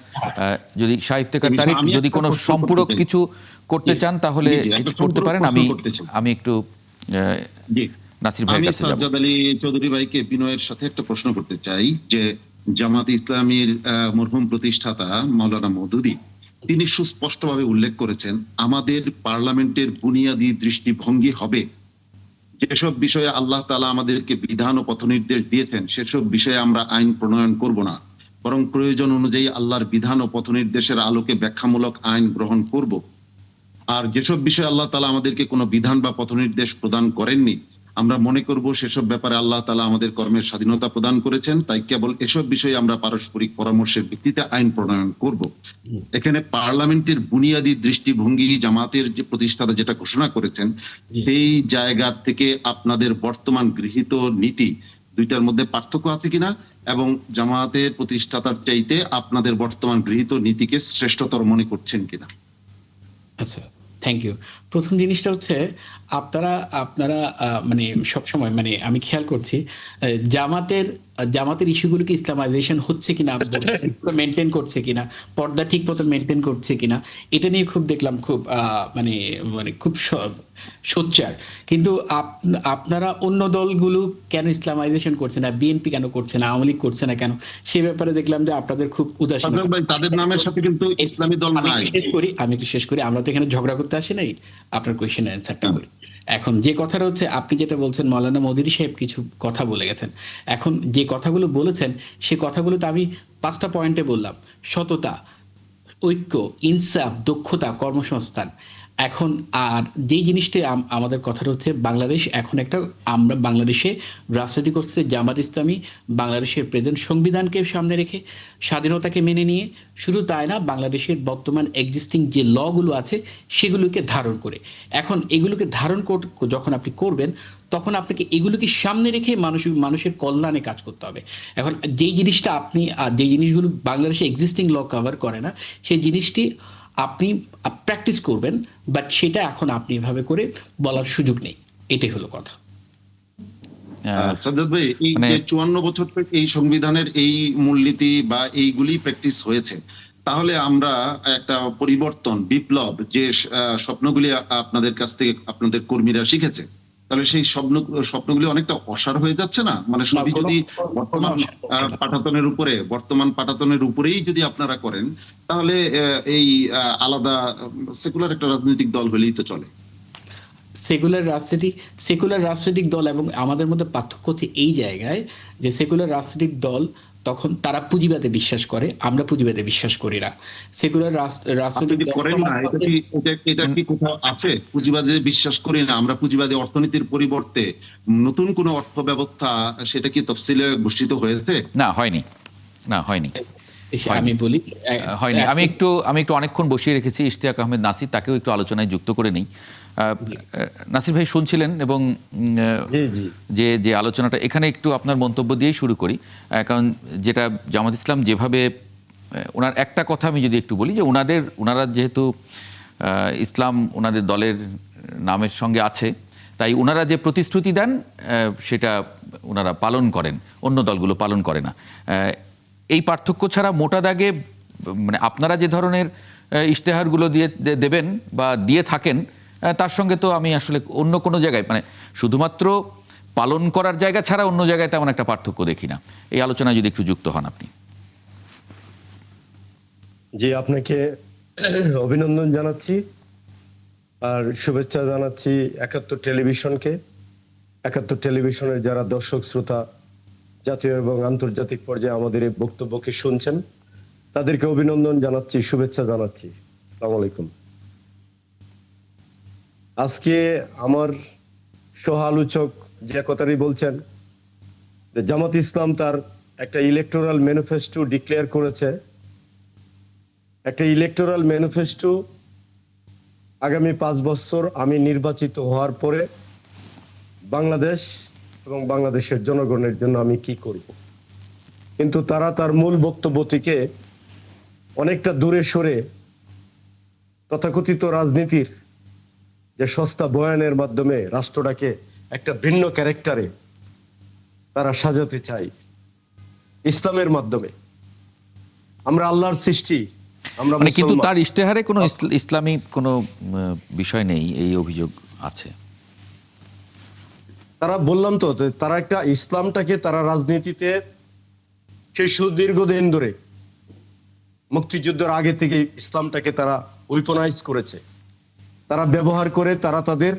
যদি সাহিত্যকার আমি তারিক একটা যদি কোনো প্রশ্ন সম্পূরক করতে চাই। কিছু করতে চান তাহলে জি, জি, একটা একটু করতে সম্পূরক পারেন। প্রশ্ন আমি করতে চাই। আমি একটু জি, নাসির ভাইয়ের আমি কাছে যাব। সাজ্জাদ আলী চৌধুরী ভাইকে বিনয়ের সাথে একটা প্রশ্ন করতে চাই যে জামাত ইসলামীর মরহুম প্রতিষ্ঠাতা মাওলানা মওদুদী তিনি সুস্পষ্টভাবে উল্লেখ করেছেন আমাদের পার্লামেন্টের বুনিয়াদী দৃষ্টিভঙ্গি হবে যেসব বিষয়ে আল্লাহ তাআলা আমাদেরকে বিধান ও পথনির্দেশ দিয়েছেন সেসব বিষয়ে আমরা আইন প্রণয়ন করব না, বরং প্রয়োজন অনুযায়ী আল্লাহর বিধান ও পথনির্দেশের আলোকে ব্যাখ্যামূলক আইন গ্রহণ করব। আর যেসব বিষয়ে আল্লাহ তাআলা আমাদেরকে কোনো বিধান বা পথনির্দেশ প্রদান করেননি আমরা মনে করব সেসব ব্যাপারে আল্লাহ তাআলা আমাদের কর্মের স্বাধীনতা প্রদান করেছেন, তাই কেবল এসব বিষয়ে আমরা পারস্পরিক পরামর্শের ভিত্তিতে আইন প্রণয়ন করব। এখানে পার্লামেন্টের বুনিয়াদী দৃষ্টিভঙ্গি জামাতের যে প্রতিষ্ঠাতা যেটা ঘোষণা করেছেন সেই জায়গা থেকে আপনাদের বর্তমান গৃহীত নীতি দুইটার মধ্যে পার্থক্য আছে কিনা, এবং জামাতের প্রতিষ্ঠাতার চাইতে আপনাদের বর্তমান গৃহীত নীতিকে শ্রেষ্ঠতর মনে করছেন কিনা? আচ্ছা, থ্যাংক ইউ। প্রথম জিনিসটা হচ্ছে আপনারা আপনারা মানে সবসময় মানে আমি খেয়াল করছি জামাতের ইস্যুগুলোকে ইসলামাইজেশন হচ্ছে কিনা, মেনটেন করছে কিনা, পর্দা ঠিক মতো মেনটেন করছে কিনা, এটা নিয়ে খুব দেখলাম খুব মানে মানে খুব সোচ্চার। কিন্তু আপনারা অন্য দলগুলো কেন ইসলামাইজেশন করছে না, বিএনপি কেন করছে না, আওয়ামী লীগ করছে না কেন, সে ব্যাপারে দেখলাম যে আপনাদের খুব উদাসীনতা। সাজ্জাদ ভাই, তাদের নামের সাথে কিন্তু ইসলামী দল আমি নাই। একটু শেষ করি। আমরা তো এখানে ঝগড়া করতে আসি নাই, আপনার কোয়েশ্চেন অ্যান্সারটা করি। এখন যে কথাটা হচ্ছে আপনি যেটা বলছেন, মাওলানা মওদুদী সাহেব কিছু কথা বলে গেছেন। এখন যে কথাগুলো বলেছেন সে কথাগুলো তো আমি 5টা পয়েন্টে বললাম: সততা, ঐক্য, ইনসাফ, দক্ষতা, কর্মসংস্থান। এখন আর যেই জিনিসটি আমাদের কথাটা হচ্ছে বাংলাদেশ এখন একটা, আমরা বাংলাদেশে রাজনীতি করছে জামাত ইসলামী বাংলাদেশের প্রেজেন্ট সংবিধানকে সামনে রেখে, স্বাধীনতাকে মেনে নিয়ে। শুধু তাই না, বাংলাদেশের বর্তমান এক্সিস্টিং যে লগুলো আছে সেগুলোকে ধারণ করে। এখন এগুলোকে ধারণ যখন আপনি করবেন তখন আপনাকে এগুলোকে সামনে রেখে মানুষের কল্যাণে কাজ করতে হবে। এখন যেই জিনিসটা আপনি যেই জিনিসগুলো বাংলাদেশে এক্সিস্টিং ল কভার করে না সেই জিনিসটি আপনি প্র্যাকটিস করবেন, বাট সেটা এখন আপনি এভাবে করে বলার সুযোগ নেই। এটাই হলো কথা। সাজ্জাদ ভাই, এই মানে- যে 54 বছর থেকে এই সংবিধানের এই মূলনীতি বা এইগুলি প্র্যাকটিস হয়েছে, তাহলে আমরা একটা পরিবর্তন, বিপ্লব যে স্বপ্নগুলি আপনাদের কাছ থেকে আপনাদের কর্মীরা শিখেছে, তাহলে সেই স্বপ্নগুলি অনেকটা অসার হয়ে যাচ্ছে না? মানে সবই যদি বর্তমান পাটাতনের উপরেই যদি আপনারা করেন, তাহলে এই আলাদা সেকুলার একটা রাজনৈতিক দল হলেই তো চলে। সেকুলার রাজনৈতিক দল এবং আমাদের মধ্যে পার্থক্য হচ্ছে এই জায়গায় যে সেকুলার রাজনৈতিক দল তখন তারা পুঁজিবাদে বিশ্বাস করে, আমরা পুঁজিবাদে বিশ্বাস করি না। সেকুলার রাজনৈতিক দল করেন না, এটা কি কোথাও আছে? পুঁজিবাদে বিশ্বাস করি না, আমরা পুঁজিবাদী অর্থনীতির পরিবর্তে নতুন কোন অর্থ ব্যবস্থা, সেটা কি তফসিলে ঘোষিত হয়েছে? না, হয়নি। আমি বলি হয়নি। আমি একটু অনেকক্ষণ বসিয়ে রেখেছি ইশতিয়াক আহমেদ নাসির, তাকেও একটু আলোচনায় যুক্ত করে নেই। নাসির ভাই শুনছিলেন, এবং যে আলোচনাটা এখানে একটু আপনার মন্তব্য দিয়েই শুরু করি। কারণ যেটা জামাত ইসলাম যেভাবে, ওনার একটা কথা আমি যদি একটু বলি, যে ওনারা যেহেতু ইসলাম ওনাদের দলের নামের সঙ্গে আছে, তাই ওনারা যে প্রতিশ্রুতি দেন সেটা ওনারা পালন করেন, অন্য দলগুলো পালন করে না। এই পার্থক্য ছাড়া মোটা দাগে মানে আপনারা যে ধরনের ইশতেহারগুলো দেবেন বা দিয়ে থাকেন, তার সঙ্গে তো আমি আসলে অন্য কোনো জায়গায়, মানে শুধুমাত্র পালন করার জায়গা ছাড়া অন্য জায়গায় তেমন একটা পার্থক্য দেখি না। এই আলোচনায় যদি একটু যুক্ত হন আপনি। জি, আপনাকে অভিনন্দন জানাচ্ছি আর শুভেচ্ছা জানাচ্ছি 71 টেলিভিশনকে। 71 টেলিভিশনের যারা দর্শক শ্রোতা জাতীয় এবং আন্তর্জাতিক পর্যায়ে আমাদের এই বক্তব্যকে শুনছেন, তাদেরকে অভিনন্দন জানাচ্ছি, শুভেচ্ছা জানাচ্ছি। আসসালামু আলাইকুম। আজকে আমার সহ আলোচক যে কথাটি বলছেন, যে জামাত ইসলাম তার একটা ইলেকটোরাল ম্যানিফেস্টো ডিক্লেয়ার করেছে। একটা ইলেকটোরাল ম্যানিফেস্টো আগামী 5 বছর আমি নির্বাচিত হওয়ার পরে বাংলাদেশ এবং বাংলাদেশের জনগণের জন্য আমি কি করব। কিন্তু তারা তার মূল বক্তব্য থেকে অনেকটা দূরে সরে তথাকথিত রাজনীতির যে সস্তা বয়ানের মাধ্যমে রাষ্ট্রটাকে একটা ভিন্ন ক্যারেক্টারে তারা সাজাতে চায় ইসলামের মাধ্যমে। আমরা আল্লাহর সৃষ্টি, আমরা মানে কিন্তু মুসলমান। তার ইশতেহারে কোনো ইসলামী কোনো বিষয় নেই, এই অভিযোগ আছে। তারা বললাম তো যে তারা একটা ইসলামটাকে তারা রাজনীতিতে সেই সুদীর্ঘদিন ধরে মুক্তিযুদ্ধের আগে থেকে ইসলামটাকে তারা উইপনাইজ করেছে। তারা ব্যবহার করে তারা তাদের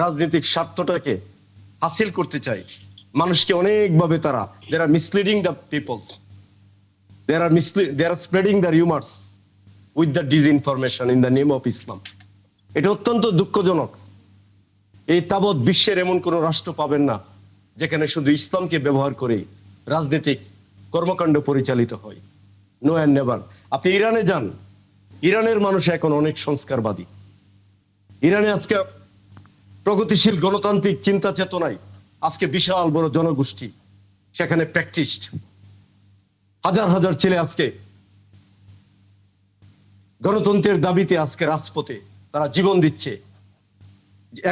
রাজনৈতিক স্বার্থটাকে হাসিল করতে চায়। মানুষকে অনেকভাবে তারা যারা misleading the peoples, they are spreading the rumors with the disinformation in the name of Islam. এটা অত্যন্ত দুঃখজনক। এই তাবৎ বিশ্বের এমন কোন রাষ্ট্র পাবেন না যেখানে শুধু ইসলামকে ব্যবহার করে রাজনৈতিক কর্মকাণ্ড পরিচালিত হয়। No and never. আপনি ইরানে যান, ইরানের মানুষ এখন অনেক সংস্কারবাদী। ইরানে আজকে প্রগতিশীল গণতান্ত্রিক চিন্তা চেতনায় আজকে বিশাল বড় জনগোষ্ঠী সেখানে প্র্যাকটিসড। হাজার হাজার ছেলে আজকে গণতন্ত্রের দাবিতে আজকে রাজপথে তারা জীবন দিচ্ছে।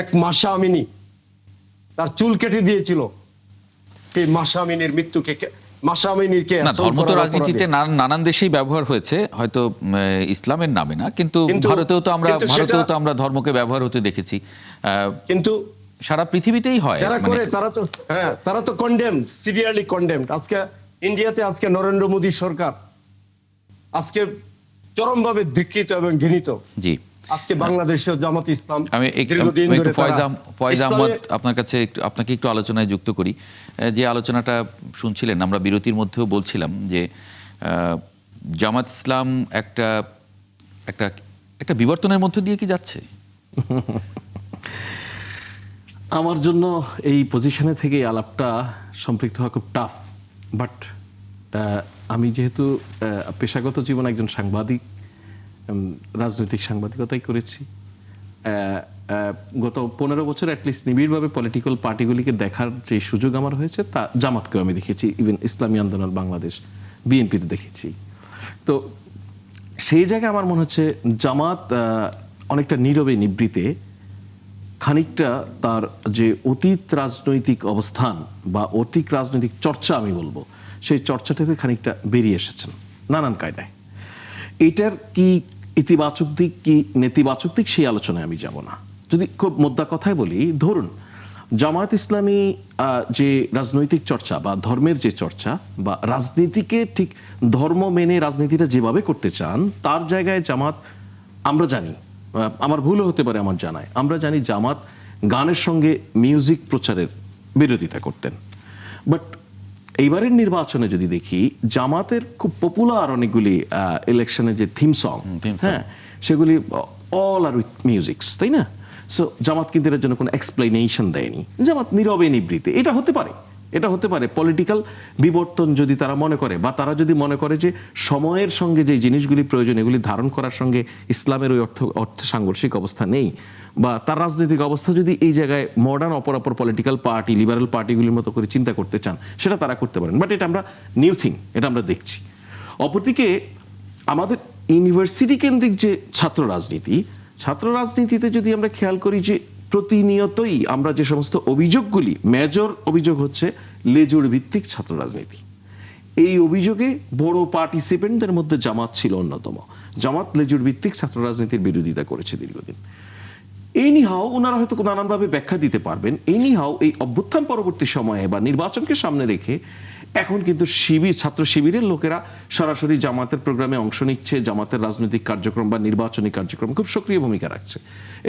এক মাশা আমিনী তার চুল কেটে দিয়েছিল, সেই মাশা আমিনীর মৃত্যুকে, মাশা আমিনীরকে না, ধর্ম তো রাজনীতিতে নানান দেশেই ব্যবহার হয়েছে, হয়তো ইসলামের নামে না, কিন্তু ভারতেও তো আমরা ধর্মকে ব্যবহার হতে দেখেছি। কিন্তু সারা পৃথিবীতেই হয় যারা করে তারা তো কন্ডেম, সিভিয়ারলি কন্ডেমড। আজকে ইন্ডিয়াতে আজকে নরেন্দ্র মোদী সরকার আজকে চরমভাবে ধিক্কৃত এবং ঘৃণিত। জি, আজকে বাংলাদেশে জামাত ইসলাম আমি দীর্ঘদিন ধরে ফয়েজ আহমদ আপনাকে একটু আলোচনায় যুক্ত করি। যে আলোচনাটা শুনছিলেন, আমরা বিরতির মধ্যেও বলছিলাম যে জামাত ইসলাম একটা একটা একটা বিবর্তনের মধ্যে দিয়ে কি যাচ্ছে? আমার জন্য এই পজিশনে থেকে আলাপটা সম্পৃক্ত হওয়া খুব টাফ। বাট আমি যেহেতু পেশাগত জীবন একজন সাংবাদিক, রাজনৈতিক সাংবাদিকতাই করেছি, গত 15 বছর অ্যাটলিস্ট নিবিড়ভাবে পলিটিক্যাল পার্টিগুলিকে দেখার যে সুযোগ আমার হয়েছে, তা জামাতকেও আমি দেখেছি, ইভেন ইসলামী আন্দোলন বাংলাদেশ বিএনপিতে দেখেছি। তো সেই জায়গায় আমার মনে হচ্ছে জামাত অনেকটা নীরবে নিবৃতে খানিকটা তার যে অতীত রাজনৈতিক অবস্থান বা অতীত রাজনৈতিক চর্চা আমি বলবো, সেই চর্চাটাতে খানিকটা বেরিয়ে এসেছেন নানান কায়দায়। এটার কি ইতিবাচক দিক কি নেতিবাচক দিক সেই আলোচনায় আমি যাব না। যদি খুব মোদ্দা কথায় বলি, ধরুন জামায়াত ইসলামী যে রাজনৈতিক চর্চা বা ধর্মের যে চর্চা বা রাজনীতিকে ঠিক ধর্ম মেনে রাজনীতিটা যেভাবে করতে চান, তার জায়গায় জামাত, আমরা জানি, আমার ভুলও হতে পারে আমার জানায়, আমরা জানি জামাত গানের সঙ্গে মিউজিক প্রচারের বিরোধিতা করতেন। বাট এইবারের নির্বাচনে যদি দেখি, জামাতের খুব পপুলার অনেকগুলি ইলেকশনে যে থিম সং, হ্যাঁ, সেগুলি অল আর উইথ মিউজিকস, তাই না? সো জামাত কিন্তু এর জন্য কোনো এক্সপ্লেনেশন দেয়নি, জামাত নীরবে নিবৃতে। এটা হতে পারে পলিটিক্যাল বিবর্তন যদি তারা মনে করে, বা তারা যদি মনে করে যে সময়ের সঙ্গে যে জিনিসগুলি প্রয়োজন এগুলি ধারণ করার সঙ্গে ইসলামের ওই অর্থ সাংঘর্ষিক অবস্থা নেই, বা তার রাজনৈতিক অবস্থা যদি এই জায়গায় মডার্ন অপরাপর পলিটিক্যাল পার্টি, লিবারেল পার্টিগুলির মতো করে চিন্তা করতে চান, সেটা তারা করতে পারেন। বাট এটা আমরা নিউ থিং, এটা আমরা দেখছি। অপরদিকে আমাদের ইউনিভার্সিটি কেন্দ্রিক যে ছাত্র রাজনীতিতে যদি আমরা খেয়াল করি যে প্রতিনিয়তই আমরা যে সমস্ত অভিযোগগুলি, মেজর অভিযোগ হচ্ছে লেজুর ভিত্তিক ছাত্র রাজনীতি। এই অভিযোগে বড় পার্টিসিপেন্টদের মধ্যে জামাত ছিল অন্যতম। জামাত লেজুর ভিত্তিক ছাত্র রাজনীতির বিরোধিতা করেছে দীর্ঘদিন। এনিহাও ওনারা হয়তো নানানভাবে ব্যাখ্যা দিতে পারবেন। এনিহাও এই অভ্যুত্থান পরবর্তী সময়ে বা নির্বাচনকে সামনে রেখে এখন কিন্তু ছাত্র শিবিরের লোকেরা সরাসরি জামাতের প্রোগ্রামে অংশ নিচ্ছে, জামাতের রাজনৈতিক কার্যক্রম বা নির্বাচনী কার্যক্রম খুব সক্রিয় ভূমিকা রাখছে।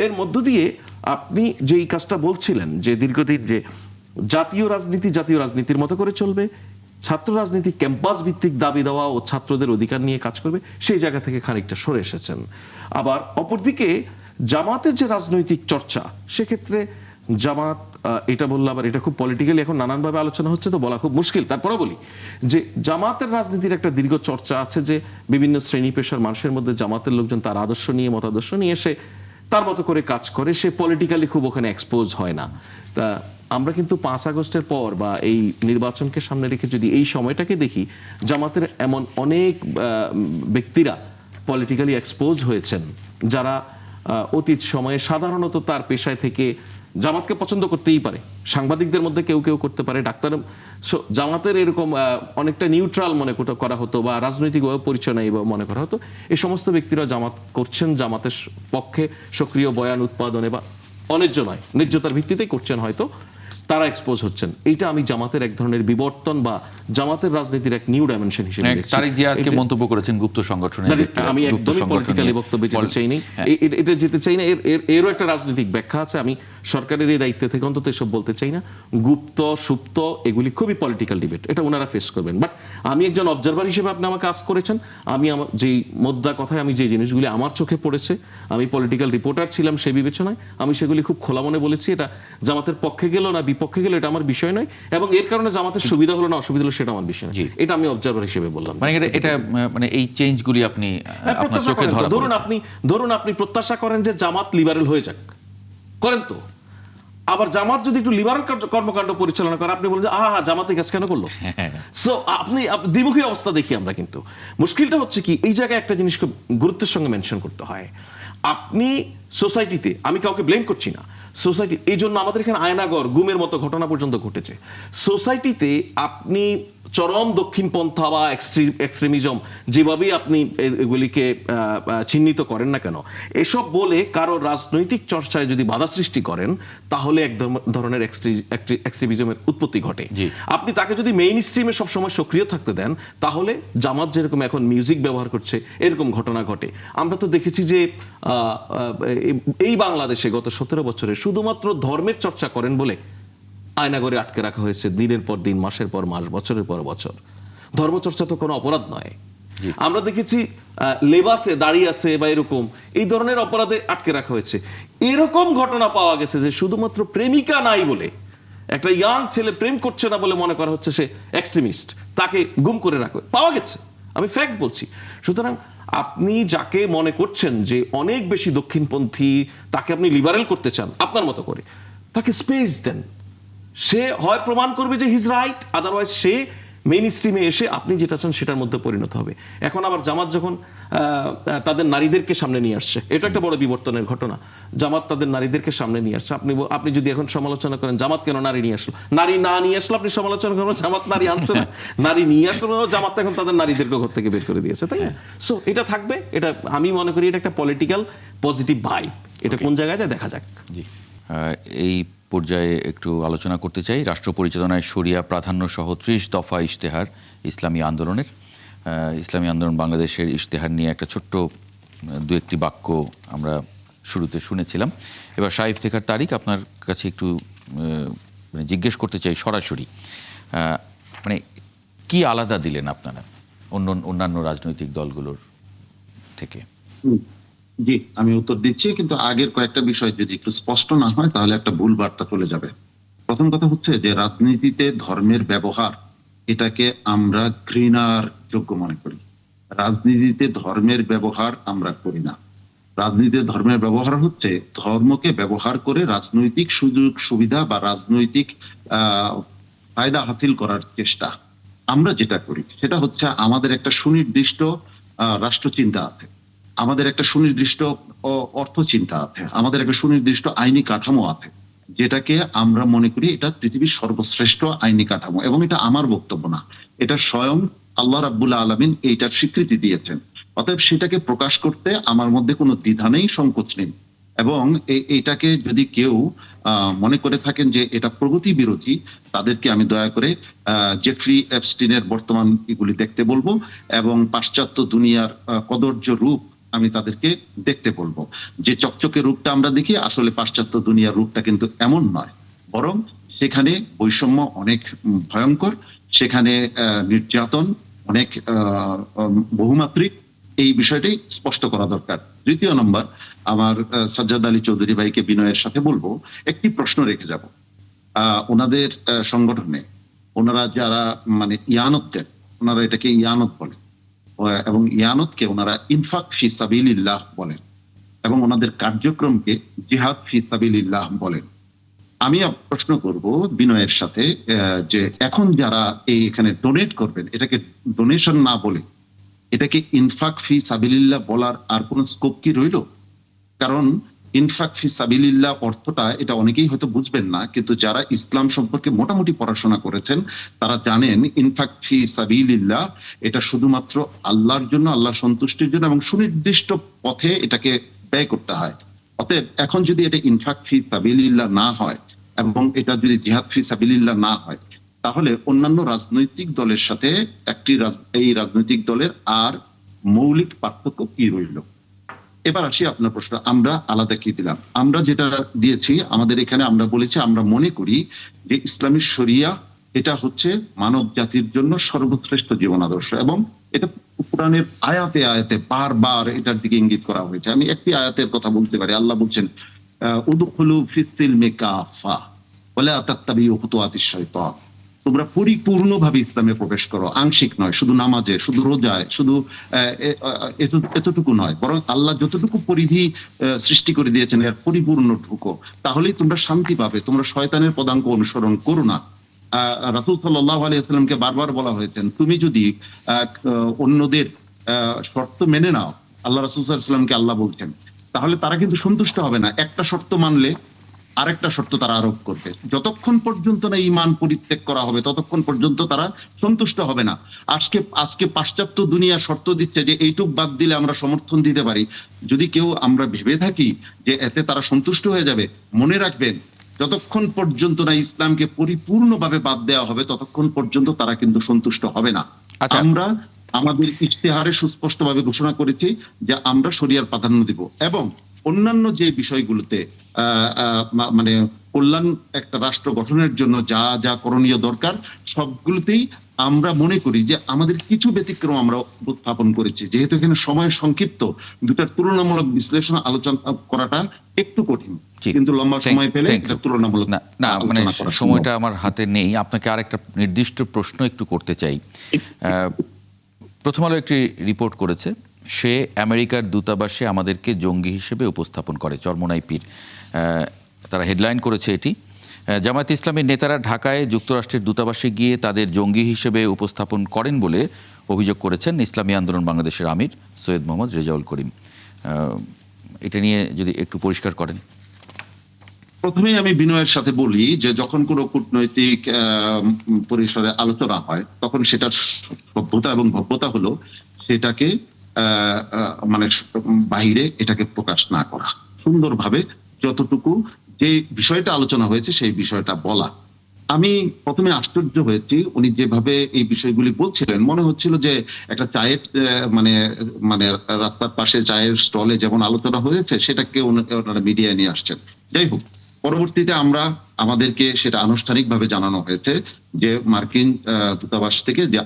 এর মধ্য দিয়ে আপনি যে এই কাজটা বলছিলেন যে দীর্ঘদিন যে জাতীয় রাজনীতির মতো করে চলবে, ছাত্র রাজনীতি ক্যাম্পাস ভিত্তিক দাবি দেওয়া ও ছাত্রদের অধিকার নিয়ে কাজ করবে, সেই জায়গা থেকে খানিকটা সরে এসেছেন। আবার অপরদিকে জামাতের যে রাজনৈতিক চর্চা, সেক্ষেত্রে জামাত, এটা বললাম, আবার এটা খুব পলিটিক্যালি এখন নানানভাবে আলোচনা হচ্ছে, তো বলা খুব মুশকিল। তারপরে বলি যে জামাতের রাজনীতির একটা দীর্ঘ চর্চা আছে যে বিভিন্ন শ্রেণী পেশার মানুষের মধ্যে জামাতের লোকজন তার আদর্শ নিয়ে, মতাদর্শ নিয়ে এসে তার মতো করে কাজ করে, সে পলিটিক্যালি খুব ওখানে এক্সপোজ হয় না। তা আমরা কিন্তু 5 আগস্টের পর বা এই নির্বাচনকে সামনে রেখে যদি এই সময়টাকে দেখি, জামাতের এমন অনেক ব্যক্তিরা পলিটিক্যালি এক্সপোজ হয়েছেন যারা অতীত সময়ে সাধারণত তার পেশায় থেকে জামাতকে পছন্দ করতেই পারে, সাংবাদিকদের মধ্যে কেউ কেউ করতে পারে, ডাক্তার, জামাতের এরকম অনেকটা নিউট্রাল মনে করা হতো বা রাজনৈতিকভাবে পরিচয় নেই মনে করা হতো। এই সমস্ত ব্যক্তিরা জামাত করছেন, জামাতের পক্ষে সক্রিয় বয়ান উৎপাদনে বা অন্যায্য নয়, ন্যায্যতার ভিত্তিতেই করছেন, হয়তো তারা এক্সপোজ হচ্ছেন। এইটা আমি জামাতের এক ধরনের বিবর্তন বা জামাতের রাজনীতির এক নিউ ডাইমেনশন হিসেবে দেখছি। তারেক জিয়া আজকে মন্তব্য করেছেন গুপ্ত সংগঠনের, আমি একদমই পলিটিক্যালি বক্তব্য যেতে চাই না, এটা যেতে চাই না, এরও একটা রাজনৈতিক ব্যাখ্যা আছে। আমি সরকারের এই দায়িত্বে থেকে অন্তত এসব বলতে চাই না। গুপ্ত সুপ্ত এগুলি খুবই পলিটিক্যাল ডিবেট, এটা ওনারা ফেস করবেন। বাট আমি একজন অবজারভার হিসেবে আপনি আমাকে আস্ক করেছেন, আমি আমার যেই মোদ্দা কথায় আমি যে জিনিসগুলি আমার চোখে পড়েছে, আমি পলিটিক্যাল রিপোর্টার ছিলাম সেই বিবেচনায় আমি সেগুলি খুব খোলা মনে বলেছি। এটা জামাতের পক্ষে গেল না বিপক্ষে গেল এটা আমার বিষয় নয়, এবং এর কারণে জামাতের সুবিধা হলো না অসুবিধা হলো সেটা আমার বিষয় নয়। এটা আমি অবজারভার হিসেবে বললাম। মানে এটা মানে এই চেঞ্জগুলি আপনি আপনার চোখে ধরা পড়েছে। ধরুন আপনি প্রত্যাশা করেন যে জামাত লিবারেল হয়ে যাক, করেন তো, আবার জামাত যদি একটু লিবারাল কর্মকাণ্ড পরিচালনা করে আপনি বলেন যে আহা জামাতে কাজ কেন করলো। সো আপনি দ্বিমুখী অবস্থা দেখি আমরা। কিন্তু মুশকিলটা হচ্ছে কি, এই জায়গায় একটা জিনিস খুব গুরুত্বের সঙ্গে মেনশন করতে হয়। আপনি সোসাইটিতে, আমি কাউকে ব্লেম করছি না, সোসাইটি এই জন্য আমাদের এখানে আয়নাগর গুমের মতো ঘটনা পর্যন্ত ঘটেছে। সোসাইটিতে আপনি চরম দক্ষিণপন্থা বা এক্সট্রিমিজম যেভাবেই আপনি এগুলিকে চিহ্নিত করেন না কেন, এসব বলে কারো রাজনৈতিক চর্চায় যদি বাধা সৃষ্টি করেন তাহলে এক ধরনের এক্সট্রিমিজমের উৎপত্তি ঘটে। আপনি তাকে যদি মেইন স্ট্রিমে সবসময় সক্রিয় থাকতে দেন তাহলে জামাত যেরকম এখন মিউজিক ব্যবহার করছে এরকম ঘটনা ঘটে। আমরা তো দেখেছি যে এই বাংলাদেশে গত 17 বছরে শুধুমাত্র ধর্মের চর্চা করেন বলে আয়নাগরে আটকে রাখা হয়েছে দিনের পর দিন, মাসের পর মাস, বছরের পর বছর। ধর্মচর্চা তো কোনো অপরাধ নয়। আমরা দেখেছি লেবাসে দাঁড়িয়ে আছে বা এরকম এই ধরনের অপরাধে আটকে রাখা হয়েছে। এরকম ঘটনা পাওয়া গেছে যে শুধুমাত্র প্রেমিকা নাই বলে, একটা ইয়াং ছেলে প্রেম করছে না বলে মনে করা হচ্ছে সে এক্সট্রিমিস্ট, তাকে গুম করে রাখা পাওয়া গেছে। আমি ফ্যাক্ট বলছি। সুতরাং আপনি যাকে মনে করছেন যে অনেক বেশি দক্ষিণপন্থী, তাকে আপনি লিবারেল করতে চান আপনার মতো করে, তাকে স্পেস দেন। সে হয় প্রমাণ করবে যে হিজ রাইট, আদারওয়াইজ সে মেইন স্ট্রিমে এসে আপনি যেটা চান সেটার মধ্যে পরিণত হবে। এখন আবার জামাত যখন তাদের নারীদেরকে সামনে নিয়ে আসছে, এটা একটা বড় বিবর্তনের ঘটনা। জামাত তাদের নারীদেরকে সামনে নিয়ে আসছে। আপনি যদি এখন সমালোচনা করেন জামাত কেন নারী নিয়ে আসলো, নারী না নিয়ে আসলো আপনি সমালোচনা করেন জামাত নারী আনছে না, নারী নিয়ে আসলো জামাত এখন তাদের নারীদেরকে ঘর থেকে বের করে দিয়েছে, তাই না? সো এটা থাকবে, এটা আমি মনে করি এটা একটা পলিটিক্যাল পজিটিভ ভাইব। এটা কোন জায়গায় যায় দেখা যাক। জি, এই পর্যায়ে একটু আলোচনা করতে চাই রাষ্ট্র পরিচালনায় শরিয়া প্রাধান্য সহ 30 দফা ইশতেহার ইসলামী আন্দোলনের। ইসলামী আন্দোলন বাংলাদেশের ইশতেহার নিয়ে একটা ছোট্ট দু একটি বাক্য আমরা শুরুতে শুনেছিলাম। এবার শাহ ইফতেখার তারিক, আপনার কাছে একটু জিজ্ঞেস করতে চাই সরাসরি, মানে কি আলাদা দিলেন আপনারা অন্যান্য রাজনৈতিক দলগুলোর থেকে? জি, আমি উত্তর দিচ্ছি, কিন্তু আগের কয়েকটা বিষয় যদি একটু স্পষ্ট না হয় তাহলে একটা ভুল বার্তা চলে যাবে। প্রথম কথা হচ্ছে যে রাজনীতিতে ধর্মের ব্যবহার, এটাকে আমরা ঘৃণার যোগ্য মনে করি। রাজনীতিতে ধর্মের ব্যবহার আমরা করি না। রাজনীতিতে ধর্মের ব্যবহার হচ্ছে ধর্মকে ব্যবহার করে রাজনৈতিক সুযোগ সুবিধা বা রাজনৈতিক ফায়দা হাসিল করার চেষ্টা। আমরা যেটা করি সেটা হচ্ছে আমাদের একটা সুনির্দিষ্ট রাষ্ট্রচিন্তা আছে, আমাদের একটা সুনির্দিষ্ট অর্থ চিন্তা আছে, আমাদের একটা সুনির্দিষ্ট আইনি কাঠামো আছে, যেটাকে আমরা মনে করি এটা পৃথিবীর সর্বশ্রেষ্ঠ আইনি কাঠামো। এবং এটা আমার বক্তব্য না, এটা স্বয়ং আল্লাহ রাব্বুল আলামিন এইটার স্বীকৃতি দিয়েছেন। অতএব সেটাকে প্রকাশ করতে আমার মধ্যে কোনো দ্বিধা নেই, সংকোচ নেই। এবং এটাকে যদি কেউ মনে করে থাকেন যে এটা প্রগতি বিরোধী, তাদেরকে আমি দয়া করে জেফ্রি এপস্টিনের বর্তমান এগুলি দেখতে বলবো এবং পাশ্চাত্য দুনিয়ার কদর্য রূপ আমি তাদেরকে দেখতে বলবো। যে চকচকে রূপটা আমরা দেখি, আসলে পাশ্চাত্য দুনিয়ার রূপটা কিন্তু এমন নয়, বরং সেখানে বৈষম্য অনেক ভয়ঙ্কর, সেখানে নির্যাতন অনেক বহুমাত্রিক। এই বিষয়টাই স্পষ্ট করা দরকার। দ্বিতীয় নম্বর, আমার সাজ্জাদ আলী চৌধুরী ভাইকে বিনয়ের সাথে বলবো, একটি প্রশ্ন রেখে যাব। ওনাদের সংগঠনে ওনারা যারা মানে ইয়ানত দেন, ওনারা এটাকে ইয়ানত বলে এবং ইয়ানতকে ওনারা ইনফাক ফি সাবিলিল্লাহ বলেন এবং ওনাদের কার্যক্রমকে জিহাদ ফি সাবিলিল্লাহ বলেন। আমি প্রশ্ন করব বিনয়ের সাথে যে এখন যারা এই এখানে ডোনেট করবেন, এটাকে ডোনেশন না বলে এটাকে ইনফাক ফি সাবিলিল্লাহ বলার আর কোন স্কোপ কি রইল? কারণ ইনফাক ফি সাবিলিল্লাহ অর্থটা এটা অনেকেই হয়তো বুঝবেন না, কিন্তু যারা ইসলাম সম্পর্কে মোটামুটি পড়াশোনা করেছেন তারা জানেন ইনফাক ফি সাবিলিল্লাহ এটা শুধুমাত্র আল্লাহর জন্য, আল্লাহর সন্তুষ্টির জন্য এবং সুনির্দিষ্ট পথে এটাকে ব্যয় করতে হয়। অতএব এখন যদি এটা ইনফাক ফি সাবিলিল্লাহ না হয় এবং এটা যদি জিহাদ ফি সাবিলিল্লাহ না হয়, তাহলে অন্যান্য রাজনৈতিক দলের সাথে এই রাজনৈতিক দলের আর মৌলিক পার্থক্য কি রইল? এবার আসি আপনার প্রশ্ন, আমরা আলাদা কি দিলাম? আমরা যেটা দিয়েছি আমাদের এখানে আমরা বলেছি আমরা মনে করি যে ইসলামী শরিয়া এটা হচ্ছে মানব জাতির জন্য সর্বশ্রেষ্ঠ জীবন আদর্শ, এবং এটা কোরআনের আয়াতে আয়াতে বারবার এটার দিকে ইঙ্গিত করা হয়েছে। আমি একটি আয়াতের কথা বলতে পারি। আল্লাহ বলছেন উদখুলু ফিস-সিলমি কাফা ওয়ালা তাত্তাবিউ খুতুওয়াতিশ শাইতান, তোমরা পরিপূর্ণভাবে ইসলামে প্রবেশ করো, আংশিক নয়, শুধু নামাজে, শুধু রোজায়, শুধু এতটুকু নয়, বরং আল্লাহ যতটুকু পরিধি সৃষ্টি করে দিয়েছেন এর পরিপূর্ণ ঢুকো, তাহলেই তোমরা শান্তি পাবে, তোমরা শয়তানের পদাঙ্ক অনুসরণ করো না। রাসূল সাল্লাল্লাহু আলাইহি ওয়াসাল্লামকে বারবার বলা হয়েছে তুমি যদি অন্যদের শর্ত মেনে নাও, আল্লাহ রাসূল সাল্লাল্লাহু আলাইহি ওয়াসাল্লামকে আল্লাহ বলছেন, তাহলে তারা কিন্তু সন্তুষ্ট হবে না। একটা শর্ত মানলে আরেকটা শর্ত তারা আরোপ করবে, যতক্ষণ পর্যন্ত না ঈমান পরিত্যাগ করা হবে ততক্ষণ পর্যন্ত তারা সন্তুষ্ট হবে না। আজকে পাশ্চাত্য দুনিয়া শর্ত দিচ্ছে যে এইটুক বাদ দিলে আমরা সমর্থন দিতে পারি। যদি কেউ আমরা ভেবে থাকি যে এতে তারা সন্তুষ্ট হয়ে যাবে, মনে রাখবেন যতক্ষণ পর্যন্ত না ইসলামকে পরিপূর্ণভাবে বাদ দেওয়া হবে ততক্ষণ পর্যন্ত তারা কিন্তু সন্তুষ্ট হবে না। আচ্ছা। আমরা আমাদের ইশতেহারে সুস্পষ্টভাবে ঘোষণা করেছি যে আমরা শরিয়ার প্রাধান্য দিব, এবং অন্যান্য যে বিষয়গুলোতে মানে কল্যাণ একটা রাষ্ট্র গঠনের জন্য যা যা করণীয় দরকার সবগুলোতেই আমরা মনে করি যে আমাদের কিছু ব্যতিক্রম আমরা উপস্থাপন করেছি। যেহেতু এখানে সময় সংক্ষিপ্ত, দুটার তুলনামূলক বিশ্লেষণ আলোচনা করাটা একটু কঠিন, কিন্তু লম্বা সময় পেলে এটা তুলনামূলক না মানে সময়টা আমার হাতে নেই। আপনাকে আরেকটা নির্দিষ্ট প্রশ্ন একটু করতে চাই। প্রথম আলো একটি রিপোর্ট করেছে, সে আমেরিকার দূতাবাসে আমাদেরকে জঙ্গি হিসেবে উপস্থাপন করে, চরমোনাই পীর। তারা হেডলাইন করেছে এটি, জামায়াত ইসলামীর নেতারা ঢাকায় যুক্তরাষ্ট্রের দূতাবাসে গিয়ে তাদের জঙ্গি হিসেবে উপস্থাপন করেন বলে অভিযোগ করেছেন ইসলামী আন্দোলন বাংলাদেশের আমির সৈয়দ মোহাম্মদ রেজাউল করিম। এটা নিয়ে যদি একটু পরিষ্কার করেন। প্রথমেই আমি বিনয়ের সাথে বলি যে যখন কোনো কূটনৈতিক পরিসরে আলোচনা হয় তখন সেটার সভ্যতা এবং ভব্যতা হলো সেটাকে মানে বাহিরে এটাকে প্রকাশ না করা, সুন্দরভাবে যতটুকু যে বিষয়টা আলোচনা হয়েছে সেই বিষয়টা বলা। আমি প্রথমে আশ্চর্য হয়েছি উনি যেভাবে এই বিষয়গুলি বলছিলেন, মনে হচ্ছিল যে একটা চায়ের মানে মানে রাস্তার পাশে চায়ের স্টলে যেমন আলোচনা হয়েছে সেটাকে ওনারা মিডিয়ায় নিয়ে আসছেন। যাই হোক, পরবর্তীতে আমাদেরকে সেটা আনুষ্ঠানিকভাবে জানানো হয়েছে যে মার্কিন দূতাবাস থেকে যে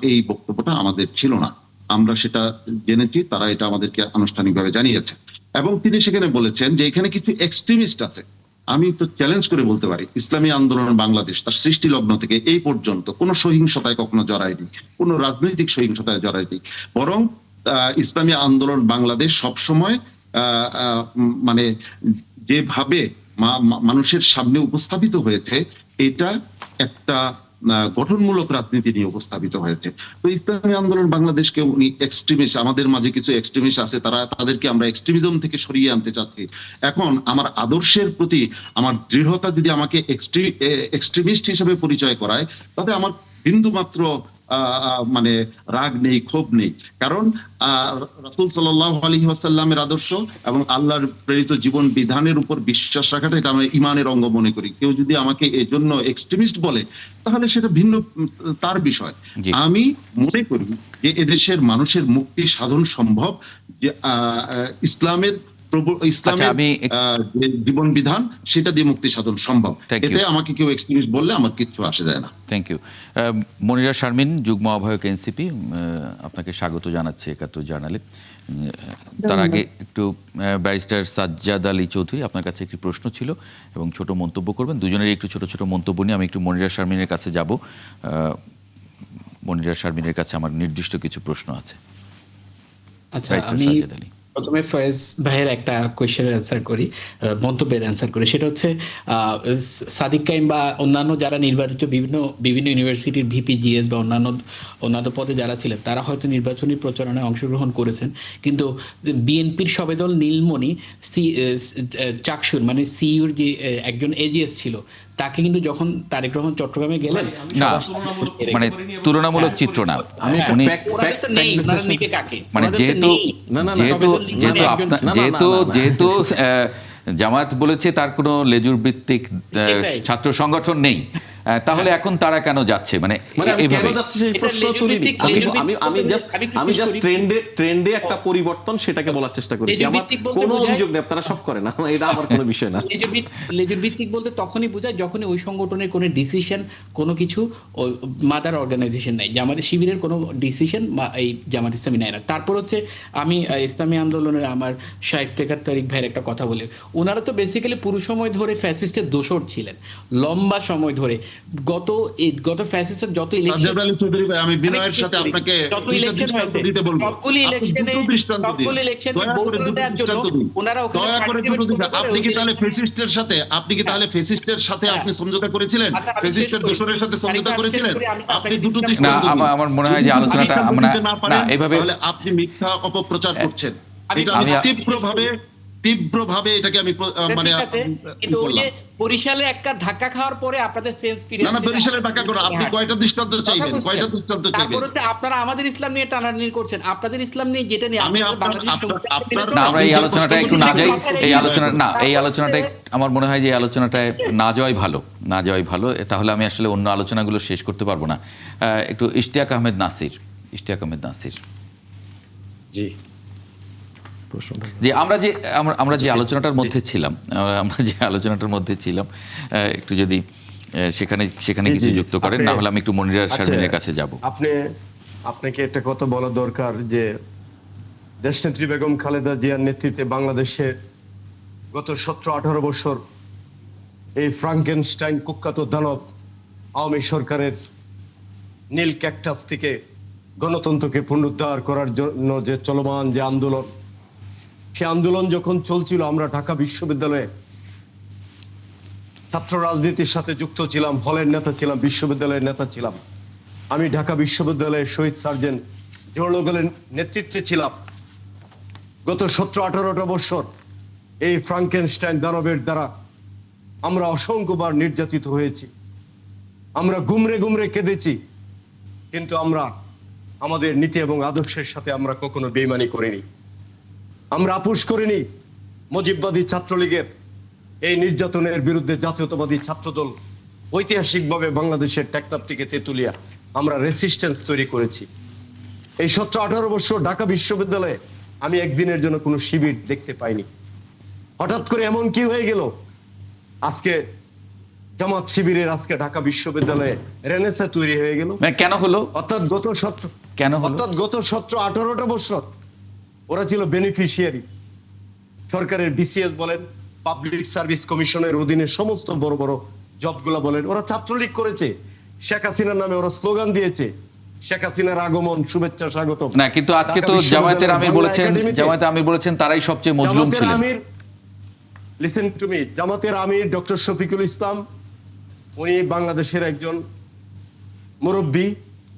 এই বক্তব্যটা আমাদের ছিল না, আমরা সেটা জেনেছি, তারা এটা আমাদেরকে আনুষ্ঠানিকভাবে জানিয়েছে। এবং তিনি সেখানে বলেছেন যে এখানে কিছু এক্সট্রিমিস্ট আছে। আমি তো চ্যালেঞ্জ করে বলতে পারি ইসলামী আন্দোলন বাংলাদেশ তার সৃষ্টি লগ্ন থেকে এই পর্যন্ত কোনো সহিংসতায় কখনো জড়ায়নি, কোনো রাজনৈতিক সহিংসতায় জড়ায়নি, বরং ইসলামী আন্দোলন বাংলাদেশ সবসময় মানে যেভাবে মানুষের সামনে উপস্থাপিত হয়েছে এটা একটা গঠনমূলক রাজনীতি নিয়ে উপস্থাপিত হয়েছে। তো ইসলামী আন্দোলন বাংলাদেশকে উনি এক্সট্রিমিস্ট, আমাদের মাঝে কিছু এক্সট্রিমিস্ট আছে, তাদেরকে আমরা এক্সট্রিমিজম থেকে সরিয়ে আনতে চাচ্ছি। এখন আমার আদর্শের প্রতি আমার দৃঢ়তা যদি আমাকে এক্সট্রিমিস্ট হিসেবে পরিচয় করায়, তাতে আমার বিন্দু মাত্র মানে রাগ নেই, ক্ষোভ নেই। কারণ রাসূল সাল্লাল্লাহু আলাইহি ওয়াসাল্লামের আদর্শ এবং আল্লাহর প্রেরিত জীবন বিধানের উপর বিশ্বাস রাখাটা এটা আমি ঈমানের অঙ্গ মনে করি। কেউ যদি আমাকে এজন্য এক্সট্রিমিস্ট বলে তাহলে সেটা ভিন্ন তার বিষয়। আমি মনে করি যে এদেশের মানুষের মুক্তি সাধন সম্ভব যে ইসলামের যে জীবন বিধান সেটা দিয়ে মুক্তি সাধন সম্ভব। এতে আমাকে কেউ এক্সট্রিমিস্ট বললে আমার কিচ্ছু আসে যায় না। Thank you. মনিরা শারমিন, যুগ্ম আহ্বায়ক এনসিপি, আপনাকে স্বাগত জানাচ্ছি ৭১ জার্নালে। তার আগে একটু ব্যারিস্টার সাজ্জাদ আলী চৌধুরী, আপনার কাছে একটি প্রশ্ন ছিল এবং ছোট মন্তব্য করবেন। দুজনেরই একটু ছোট ছোট মন্তব্য নিয়ে আমি একটু মনিরা শারমিনের কাছে যাব। মনিরা শারমিনের কাছে আমার নির্দিষ্ট কিছু প্রশ্ন আছে। আচ্ছা, আমি প্রথমে ফয়েজ ভাইয়ের একটা কোয়েশ্চেনের অ্যান্সার করি, মন্তব্যের অ্যান্সার করি। সেটা হচ্ছে সাদিক কাইম বা অন্যান্য যারা নির্বাচিত বিভিন্ন ইউনিভার্সিটির ভিপিজিএস বা অন্যান্য পদে যারা ছিলেন তারা হয়তো নির্বাচনী প্রচারণায় অংশগ্রহণ করেছেন, কিন্তু বিএনপির সবেদল নীলমণি চাকসুর মানে সিইউর যে একজন এজিএস ছিল, তাকে কিন্তু যখন তারেক রহমান চট্টগ্রামে গেলেন না মানে তুলনামূলক চিত্র না, উনি ওনাদের তো নেই, ওনারা নিবে কাকে? মানে ওনাদের তো যেহেতু নেই। যেহেতু জামায়াত বলেছে তার কোনো লেজুর ভিত্তিক সেটাই। ছাত্র সংগঠন নেই, তাহলে এখন তারা কেন যাচ্ছে মানে মানে আমি কেন এইভাবে? যাচ্ছি সেই এটা প্রশ্ন লেজুর তুলিনি। ভিত্তিক- আমি লেজুর আমি ভিত্তিক আমি বলতে জাস্ট আমি আমি একটু জাস্ট করি। ট্রেন্ডে একটা পরিবর্তন সেটাকে বলার চেষ্টা করেছি। লেজুর আমার ভিত্তিক বলতে কোনো বোঝায়- অভিযোগ নেই, আপনারা সব করে না, এটা আমার কোনো বিষয় না। লেজুর ভিত্তিক বলতে তখনই বোঝায় যখনই ওই সংগঠনের কোনো ডিসিশন, কোনো কিছু মাদার অর্গানাইজেশন নাই। জামাতে শিবিরের কোনো ডিসিশন এই জামাত ইসলামী নেয় না। তারপর হচ্ছে আমি ইসলামী আন্দোলনের আমার শাহ ইফতেখার তারিক ভাইয়ের একটা কথা বলি, ওনারা তো বেসিক্যালি পুরো সময় ধরে ফ্যাসিস্টের দোসর ছিলেন, লম্বা সময় ধরে। গত ফ্যাসিস্টের যত ইলেকশন, সাজ্জাদ আলী চৌধুরী ভাই, আমি বিনয়ের সাথে আপনাকে যত দুইটা ইলেকশন দৃষ্টান্ত হয়েছে, দিতে বলবো। সবগুলি আপনি ইলেকশনে দুটো দৃষ্টান্ত দিন। সবগুলি ইলেকশনে দয়া ভোট করে দুটো দেওয়ার জন্য দৃষ্টান্ত দিন। ওনারা ওখানে দয়া করে দুটো participate দৃষ্টান্ত। আপনি কি করে তাহলে ফেসিস্টের সাথে আপনি সমঝোতা করেছিলেন? আচ্ছা, আমি ফেসিস্টের শেষ করি। দোসরের সাথে সমঝোতা আমি করেছিলেন? শেষ করি, আমি আপনি আপনাকে দুটো disturb দৃষ্টান্ত না, দিন। আমার মনে হয় যে যদি আলোচনাটা দৃষ্টান্ত আমরা দিতে না পারেন, এইভাবে তাহলে আপনি মিথ্যা অপপ্রচার করছেন। এটা আমি আমি তীব্রভাবে এটাকে আমি মানে ঠিক আছে, কিন্তু ওই যে বললাম। বরিশালে একটা ধাক্কা খাওয়ার পরে আপনাদের সেন্স ফিরে না, আসছে। বরিশালের টাকা করো। আপনি হ্যাঁ। কয়টা দৃষ্টান্ত চাইবেন? কথা কয়টা বলছেন। দৃষ্টান্ত তারপর চাইবেন? হচ্ছে আপনারা আমাদের ইসলাম নিয়ে টানাটানি করছেন, আপনাদের ইসলাম নিয়ে যেটা নিয়ে আমি আপনাদের আপনার- বাংলাদেশের আপনার- সংবিধান আপনার- মেনে না, চলেন। আমরা এই আলোচনাটা একটু না যাই, এই আলোচনা না, এই তারপর আলোচনাটাই হচ্ছে- আমার মনে হয় যে এই আলোচনাটায় না যাওয়াই ভালো, না যাওয়াই ভালো। তাহলে আমি আসলে অন্য আলোচনাগুলো শেষ করতে পারবো না। একটু ইশতিয়াক আহমেদ নাসির। জি, যে আমরা যে আলোচনাটার মধ্যে ছিলাম, একটু যদি সেখানে জি, কিছু জি। যুক্ত করেন, আপনি- না হলে আমি একটু মনিরার আচ্ছা, শারমিনের কাছে যাব। আপনাকে একটা কথা বলা দরকার যে দেশনেত্রী বেগম খালেদা জিয়ার নেতৃত্বে বাংলাদেশে গত 17-18 বছর এই ফ্রাঙ্কেনস্টাইন কুখ্যাত দানব আওয়ামী সরকারের নীল ক্যাকটাস থেকে গণতন্ত্রকে পুনরুদ্ধার করার জন্য যে চলমান যে আন্দোলন, সে আন্দোলন যখন চলছিল, আমরা ঢাকা বিশ্ববিদ্যালয়ে ছাত্র রাজনীতির সাথে যুক্ত ছিলাম, হলের নেতা ছিলাম, বিশ্ববিদ্যালয়ের নেতা ছিলাম। আমি ঢাকা বিশ্ববিদ্যালয়ের শহীদ সার্জেন্ট জোহরলগলের নেতৃত্বে ছিলাম। গত 17-18টা বছর এই ফ্রাঙ্কেনস্টাইন দানবের দ্বারা আমরা অসংখ্যবার নির্যাতিত হয়েছি, আমরা গুমরে কেঁদেছি, কিন্তু আমরা আমাদের নীতি এবং আদর্শের সাথে আমরা কখনো বেইমানি করিনি, আমরা আপোষ করিনি। মুজিববাদী ছাত্রলীগের এই নির্যাতনের বিরুদ্ধে জাতীয়তাবাদী ছাত্রদল ঐতিহাসিকভাবে বাংলাদেশের টেকনাফ থেকে তেতুলিয়া আমরা রেসিস্ট্যান্স তৈরি করেছি। এই 17-18 বছর ঢাকা বিশ্ববিদ্যালয়ে আমি একদিনের জন্য কোনো শিবির দেখতে পাইনি। হঠাৎ করে এমন কি হয়ে গেল, আজকে জামাত শিবিরের আজকে ঢাকা বিশ্ববিদ্যালয়ে রেনেসা তৈরি হয়ে গেল? মানে কেন হলো? অর্থাৎ গত 17-18টা বছর ওরা ছিল বেনিফিশিয়ারি। সরকারের বিসিএস বলেন, পাবলিক সার্ভিস কমিশনের অধীনে সমস্ত বড় বড় জবগুলা বলেন, ওরা ছাত্রলীগ করেছে। শেখ হাসিনার নামে ওরা স্লোগান দিয়েছে, শেখ হাসিনার আগমন, শুভেচ্ছা, স্বাগত। না, কিন্তু আজকে তো জামায়াতের আমির বলেছেন তারাই সবচেয়ে মজলুম ছিলেন। লিসেন টু মি, জামাতের আমির ডক্টর শফিকুল ইসলাম, উনি বাংলাদেশের একজন মুরব্বী,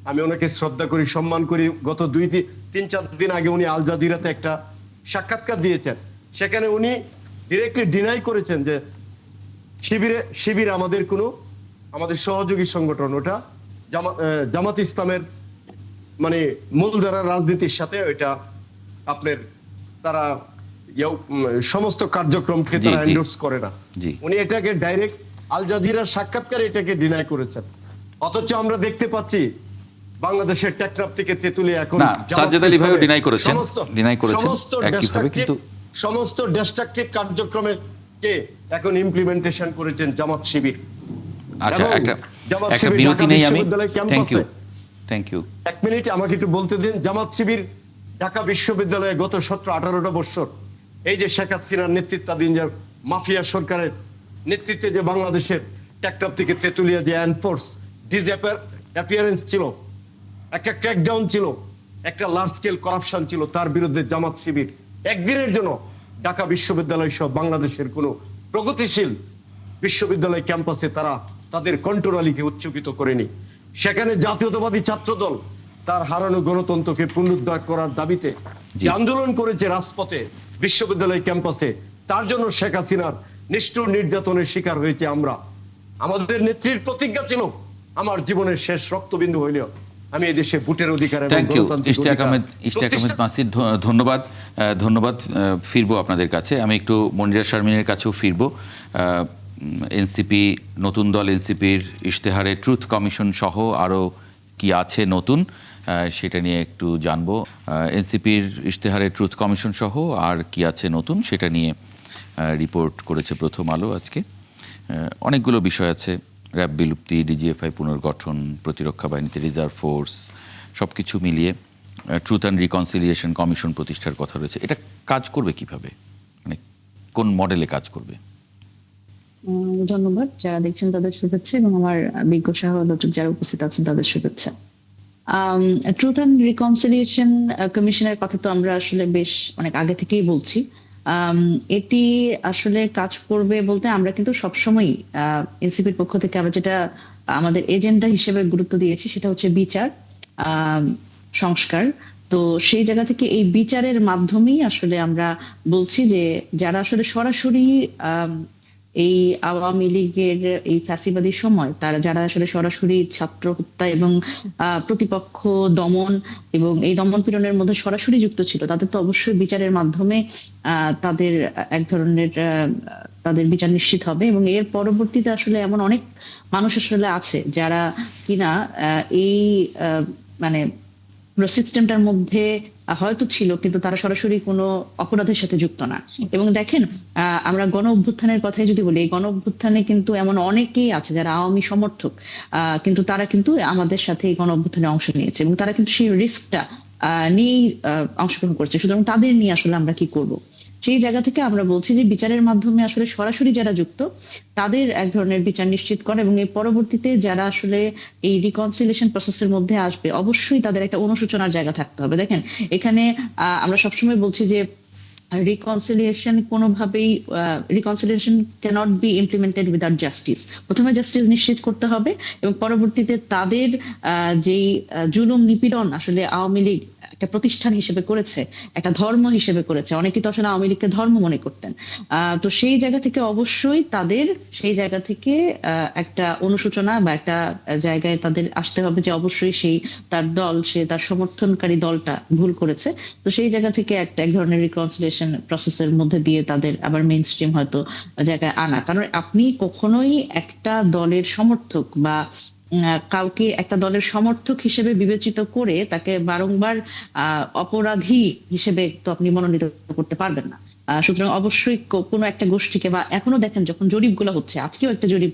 আমি ওনাকে শ্রদ্ধা করি, সম্মান করি। গত 2-3-4 দিন আগে উনি আল জাজিরাতে একটা সাক্ষাৎকার দিয়েছেন, সেখানে উনি ডিরেক্টলি ডিনাই করেছেন যে শিবির আমাদের সহযোগী সংগঠন, ওটা জামাত ইসলামের মানে মূলধারার রাজনীতির সাথে ওইটা আপনার তারা সমস্ত কার্যক্রমকে তারা এন্ডোর্স করে না। উনি এটাকে ডাইরেক্ট আল জাজিরার সাক্ষাৎকারে এটাকে ডিনাই করেছেন। অথচ আমরা দেখতে পাচ্ছি বাংলাদেশের টেকনাফ থেকে তেতুলিয়া এখন সাজ্জাদ আলী ভাইও ডিনাই করেছেন একইভাবে, কিন্তু সমস্ত ডিস্ট্রাকটিভ কার্যক্রমের কে এখন ইমপ্লিমেন্টেশন করেছেন জামাত শিবির। আচ্ছা, একটা বিরতি নেই, আমি থ্যাংক ইউ। এক মিনিট আমাকে একটু বলতে দিন। জামাত শিবির ঢাকা বিশ্ববিদ্যালয়ে গত 17-18টা বছর এই যে শেখ হাসিনার নেতৃত্বাধীন যে মাফিয়া সরকারের নেতৃত্বে যে বাংলাদেশের টেকনাফ থেকে তেতুলিয়া যে এনফোর্স ডিসঅ্যাপিয়ারেন্স ছিল, একটা ক্র্যাকডাউন ছিল, একটা লার্জ স্কেল করাপশন ছিল, তার বিরুদ্ধে জামাত শিবির একদিনের জন্য ঢাকা বিশ্ববিদ্যালয় সহ বাংলাদেশের কোনো প্রগতিশীল বিশ্ববিদ্যালয় ক্যাম্পাসে তারা তাদের কণ্ঠনালীকে উচ্চকিত করেনি। সেখানে জাতীয়তাবাদী ছাত্রদল তার হারানো গণতন্ত্রকে পুনরুদ্ধার করার দাবিতে যে আন্দোলন করেছে রাজপথে, বিশ্ববিদ্যালয় ক্যাম্পাসে, তার জন্য শেখ হাসিনার নিষ্ঠুর নির্যাতনের শিকার হয়েছে আমরা। আমাদের নেত্রীর প্রতিজ্ঞা ছিল, আমার জীবনের শেষ রক্তবিন্দু হইলেও আমি এই দেশে ভোটের অধিকার এবং থ্যাংক ইউ গণতান্ত্রিক ইশতিয়াক আহমেদ প্রতিষ্ঠা- মাসিদ, ধন্যবাদ। ফিরবো আপনাদের কাছে। আমি একটু মনিরা শারমিনের কাছেও ফিরবো। এনসিপি, নতুন দল এনসিপির ইশতেহারে ট্রুথ কমিশন সহ আরও কি আছে নতুন, সেটা নিয়ে একটু জানবো। এনসিপির ইশতেহারে ট্রুথ কমিশন সহ আর কি আছে নতুন, সেটা নিয়ে রিপোর্ট করেছে প্রথম আলো আজকে। অনেকগুলো বিষয় আছে, র্যাব বিলুপ্তি, ডিজিএফআই পুনর্গঠন, প্রতিরক্ষা বাহিনীতে রিজার্ভ ফোর্স, সব কিছু মিলিয়ে ট্রুথ অ্যান্ড রিকনসিলিয়েশন কমিশন প্রতিষ্ঠার কথা রয়েছে। এটা কাজ করবে কিভাবে, মানে কোন মডেলে কাজ করবে? ধন্যবাদ। যারা দেখছেন তাদের শুভেচ্ছা এবং আমার বিজ্ঞ সহ-আলোচক যারা উপস্থিত আছেন তাদের শুভেচ্ছা। ট্রুথ অ্যান্ড রিকনসিলিয়েশন কমিশনের কথা তো আমরা আসলে বেশ অনেক আগে থেকেই বলছি। এটি আসলে কাজ করবে বলতে আমরা কিন্তু সবসময় এনসিপির পক্ষ থেকে আমরা যেটা আমাদের এজেন্ডা হিসেবে গুরুত্ব দিয়েছি সেটা হচ্ছে বিচার, সংস্কার। তো সেই জায়গা থেকে এই বিচারের মাধ্যমেই আসলে আমরা বলছি যে যারা আসলে সরাসরি এই আওয়ামী লীগের এই ফ্যাসিবাদী সময় তারা যারা আসলে সরাসরি ছাত্র হত্যা এবং প্রতিপক্ষ দমন এবং এই দমন পীড়নের মধ্যে সরাসরি যুক্ত ছিল, তাদের তো অবশ্যই বিচারের মাধ্যমে তাদের এক ধরনের তাদের বিচার নিশ্চিত হবে। এবং এর পরবর্তীতে আসলে এমন অনেক মানুষ আসলে আছে যারা কিনা এই মানে সিস্টেমটার মধ্যে হয়তো ছিল কিন্তু তারা সরাসরি কোনো অপরাধের সাথে যুক্ত না। এবং দেখেন, আমরা গণ অভ্যুত্থানের কথাই যদি বলি, এই গণ অভ্যুত্থানে কিন্তু এমন অনেকেই আছে যারা আওয়ামী সমর্থক, কিন্তু তারা কিন্তু আমাদের সাথে এই গণ অভ্যুত্থানে অংশ নিয়েছে এবং তারা কিন্তু সেই রিস্কটা নিয়েই অংশগ্রহণ করছে। সুতরাং তাদের নিয়ে আসলে আমরা কি করব, সেই জায়গা থেকে আমরা বলছি যে বিচারের মাধ্যমে আসলে সরাসরি যারা যুক্ত তাদের এক ধরনের বিচার নিশ্চিত করে এবং এই পরবর্তীতে যারা আসলে এই রিকনসিলিয়েশন প্রসেসের মধ্যে আসবে অবশ্যই তাদের একটা অনুশোচনার জায়গা থাকতে হবে। দেখেন, এখানে আমরা সবসময় বলছি যে রিকনসিলিয়েশন কোনোভাবেই reconciliation cannot be implemented without justice. প্রথমে জাস্টিস নিশ্চিত করতে হবে এবং পরবর্তীতে তাদের যেই জুলুম নিপীড়ন আসলে আওয়ামী লীগ একটা প্রতিষ্ঠান হিসেবে করেছে, একটা ধর্ম হিসেবে করেছে, অনেকে তো আসলে আওয়ামী লীগকে ধর্ম মনে করতেন, তো সেই জায়গা থেকে অবশ্যই তাদের সেই জায়গা থেকে একটা অনুশোচনা বা একটা জায়গায় তাদের আসতে হবে যে অবশ্যই সেই তার দল, সে তার সমর্থনকারী দলটা ভুল করেছে। তো সেই জায়গা থেকে এক ধরনের রিকনসিলিয়েশন প্রসেসের মধ্যে দিয়ে তাদের আবার মেইন স্ট্রিম হয়তো জায়গায় আনা। কারণ আপনি কখনোই একটা দলের সমর্থক বা কাউকে একটা দলের সমর্থক হিসেবে বিবেচিত করে তাকে বারংবার অপরাধী হিসেবে তো আপনি মনোনীত করতে পারবেন না। সুতরাং অবশ্যই কোনো একটা গোষ্ঠীকে, বা এখনো দেখেন যখন জরিপগুলো হচ্ছে, আজকেও একটা জরিপ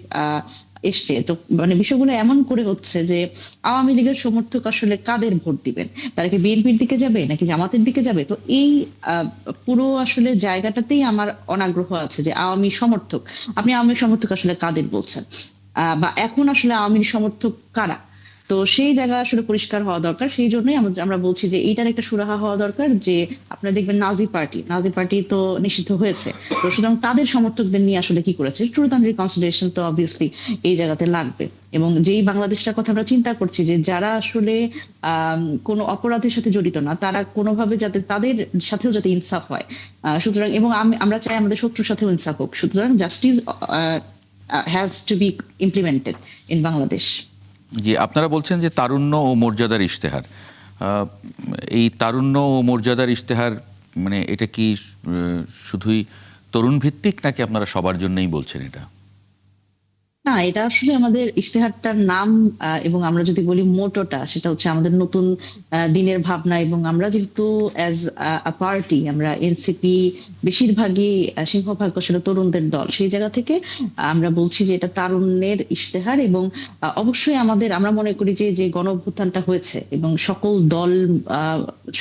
এসছে, তো মানে বিষয়গুলো এমন করে হচ্ছে যে আওয়ামী লীগের সমর্থক আসলে কাদের ভোট দিবেন, তারা কি বিএনপির দিকে যাবে নাকি জামাতের দিকে যাবে। তো এই পুরো আসলে জায়গাটাতেই আমার অনাগ্রহ আছে যে আওয়ামী সমর্থক, আপনি আওয়ামী সমর্থক আসলে কাদের বলছেন, বা এখন আসলে আওয়ামী সমর্থক কারা। তো সেই জায়গা আসলে পরিষ্কার হওয়া দরকার। সেই জন্যই আমরা বলছি যে এইটার একটা সুরাহা হওয়া দরকার যে আপনারা দেখবেন নাজি পার্টি তো নিষিদ্ধ হয়েছে, তো সুতরাং তাদের সমর্থকদের নিয়ে আসলে কি করেছে। ট্রুথ অ্যান্ড রিকনসিলিয়েশন তো অবভিয়াসলি এই জায়গাতে লাগবে। এবং যেই বাংলাদেশটার কথা আমরা চিন্তা করছি যে যারা আসলে কোনো অপরাধের সাথে জড়িত না, তারা কোনোভাবে যাতে তাদের সাথেও যাতে ইনসাফ হয়। সুতরাং এবং আমরা চাই আমাদের শত্রুর সাথেও ইনসাফ হোক। সুতরাং justice has to be implemented in Bangladesh. জি, আপনারা বলছেন যে তারুণ্য ও মর্যাদার ইশতেহার, এই তারুণ্য ও মর্যাদার ইশতেহার মানে এটা কি শুধুই তরুণ ভিত্তিক নাকি আপনারা সবার জন্যই বলছেন এটা? না, এটা আসলে আমাদের ইশতেহারটার নাম এবং আমরা যদি বলি মোটোটা, সেটা হচ্ছে আমাদের নতুন দিনের ভাবনা। এবং আমরা যেহেতু অ্যাজ আ পার্টি, আমরা এনসিপি বেশিরভাগই সিংহভাগ আসলে তরুণদের দল, সেই জায়গা থেকে আমরা বলছি যে এটা তারুণ্যের ইশতেহার। এবং অবশ্যই আমরা মনে করি যে গণ অভ্যুত্থানটা হয়েছে এবং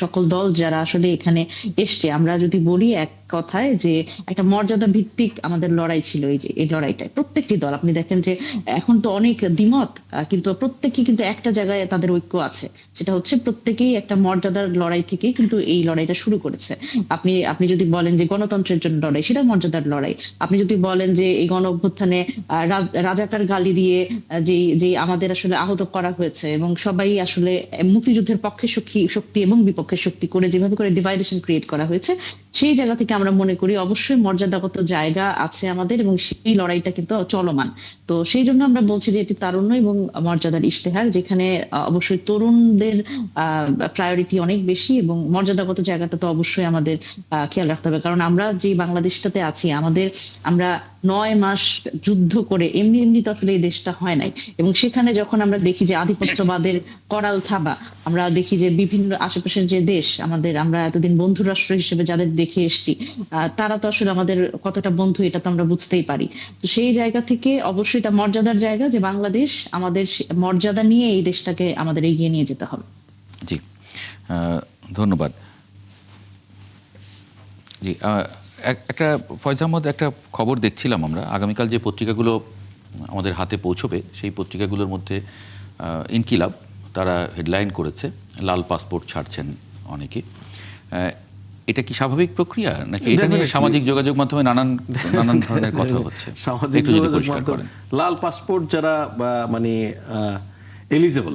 সকল দল যারা আসলে এখানে এসছে, আমরা যদি বলি এক কথায় যে একটা মর্যাদা ভিত্তিক আমাদের লড়াই ছিল। এই লড়াইটায় প্রত্যেকটি দল, আপনি দেখেন দেখেন যে এখন তো অনেক দ্বিমত, কিন্তু প্রত্যেকে কিন্তু একটা জায়গায় তাদের ঐক্য আছে, সেটা হচ্ছে প্রত্যেকেই একটা মর্যাদার লড়াই থেকে কিন্তু এই লড়াইটা শুরু করেছে। আপনি যদি বলেন যে গণতন্ত্রের জন্য লড়াই, সেটা মর্যাদার লড়াই। আপনি যদি বলেন যে এই গণ অভ্যুত্থানে রাজাকার গালি দিয়ে যে আমাদের আসলে আহত করা হয়েছে এবং সবাই আসলে মুক্তিযুদ্ধের পক্ষে শক্তি এবং বিপক্ষে শক্তি করে যেভাবে করে ডিভাইডেশন ক্রিয়েট করা হয়েছে, সেই জায়গা থেকে আমরা মনে করি অবশ্যই মর্যাদাগত জায়গা আছে আমাদের এবং সেই লড়াইটা কিন্তু চলমান। তো সেই জন্য আমরা বলছি যে এটি তারুণ্য এবং মর্যাদার ইশতেহার, যেখানে অবশ্যই তরুণদের প্রায়োরিটি অনেক বেশি এবং মর্যাদাগত জায়গাটা তো অবশ্যই আমাদের খেয়াল রাখতে হবে। কারণ আমরা যে বাংলাদেশটাতে আছি, আমরা 9 মাস যুদ্ধ করে এমনি তো আসলে এই দেশটা হয় নাই, এবং সেখানে যখন আমরা দেখি যে আধিপত্যবাদের করাল থাবা, আমরা দেখি যে বিভিন্ন আশেপাশের যে দেশ আমরা এতদিন বন্ধু রাষ্ট্র হিসেবে যাদের দেখে এসেছি, তারা তো আসলে আমাদের কতটা বন্ধু এটা তো আমরা বুঝতেই পারি। তো সেই জায়গা থেকে অবশ্যই এটা মর্যাদার জায়গা যে বাংলাদেশ, আমাদের মর্যাদা নিয়ে এই দেশটাকে আমাদের এগিয়ে নিয়ে যেতে হবে। জি, ধন্যবাদ। জি, একটা ফয়জ আহমদ, একটা খবর দেখছিলাম আমরা, আগামীকাল যে পত্রিকাগুলো আমাদের হাতে পৌঁছবে সেই পত্রিকাগুলোর মধ্যে ইনকিলাব তারা হেডলাইন করেছে লাল পাসপোর্ট ছাড়ছেন অনেকে। এটা কি স্বাভাবিক প্রক্রিয়া নাকি এটা নিয়ে সামাজিক যোগাযোগ মাধ্যমে নানান ধরনের কথা হচ্ছে? সামাজিক যোগাযোগ মাধ্যমে লাল পাসপোর্ট যারা মানে এলিজেবল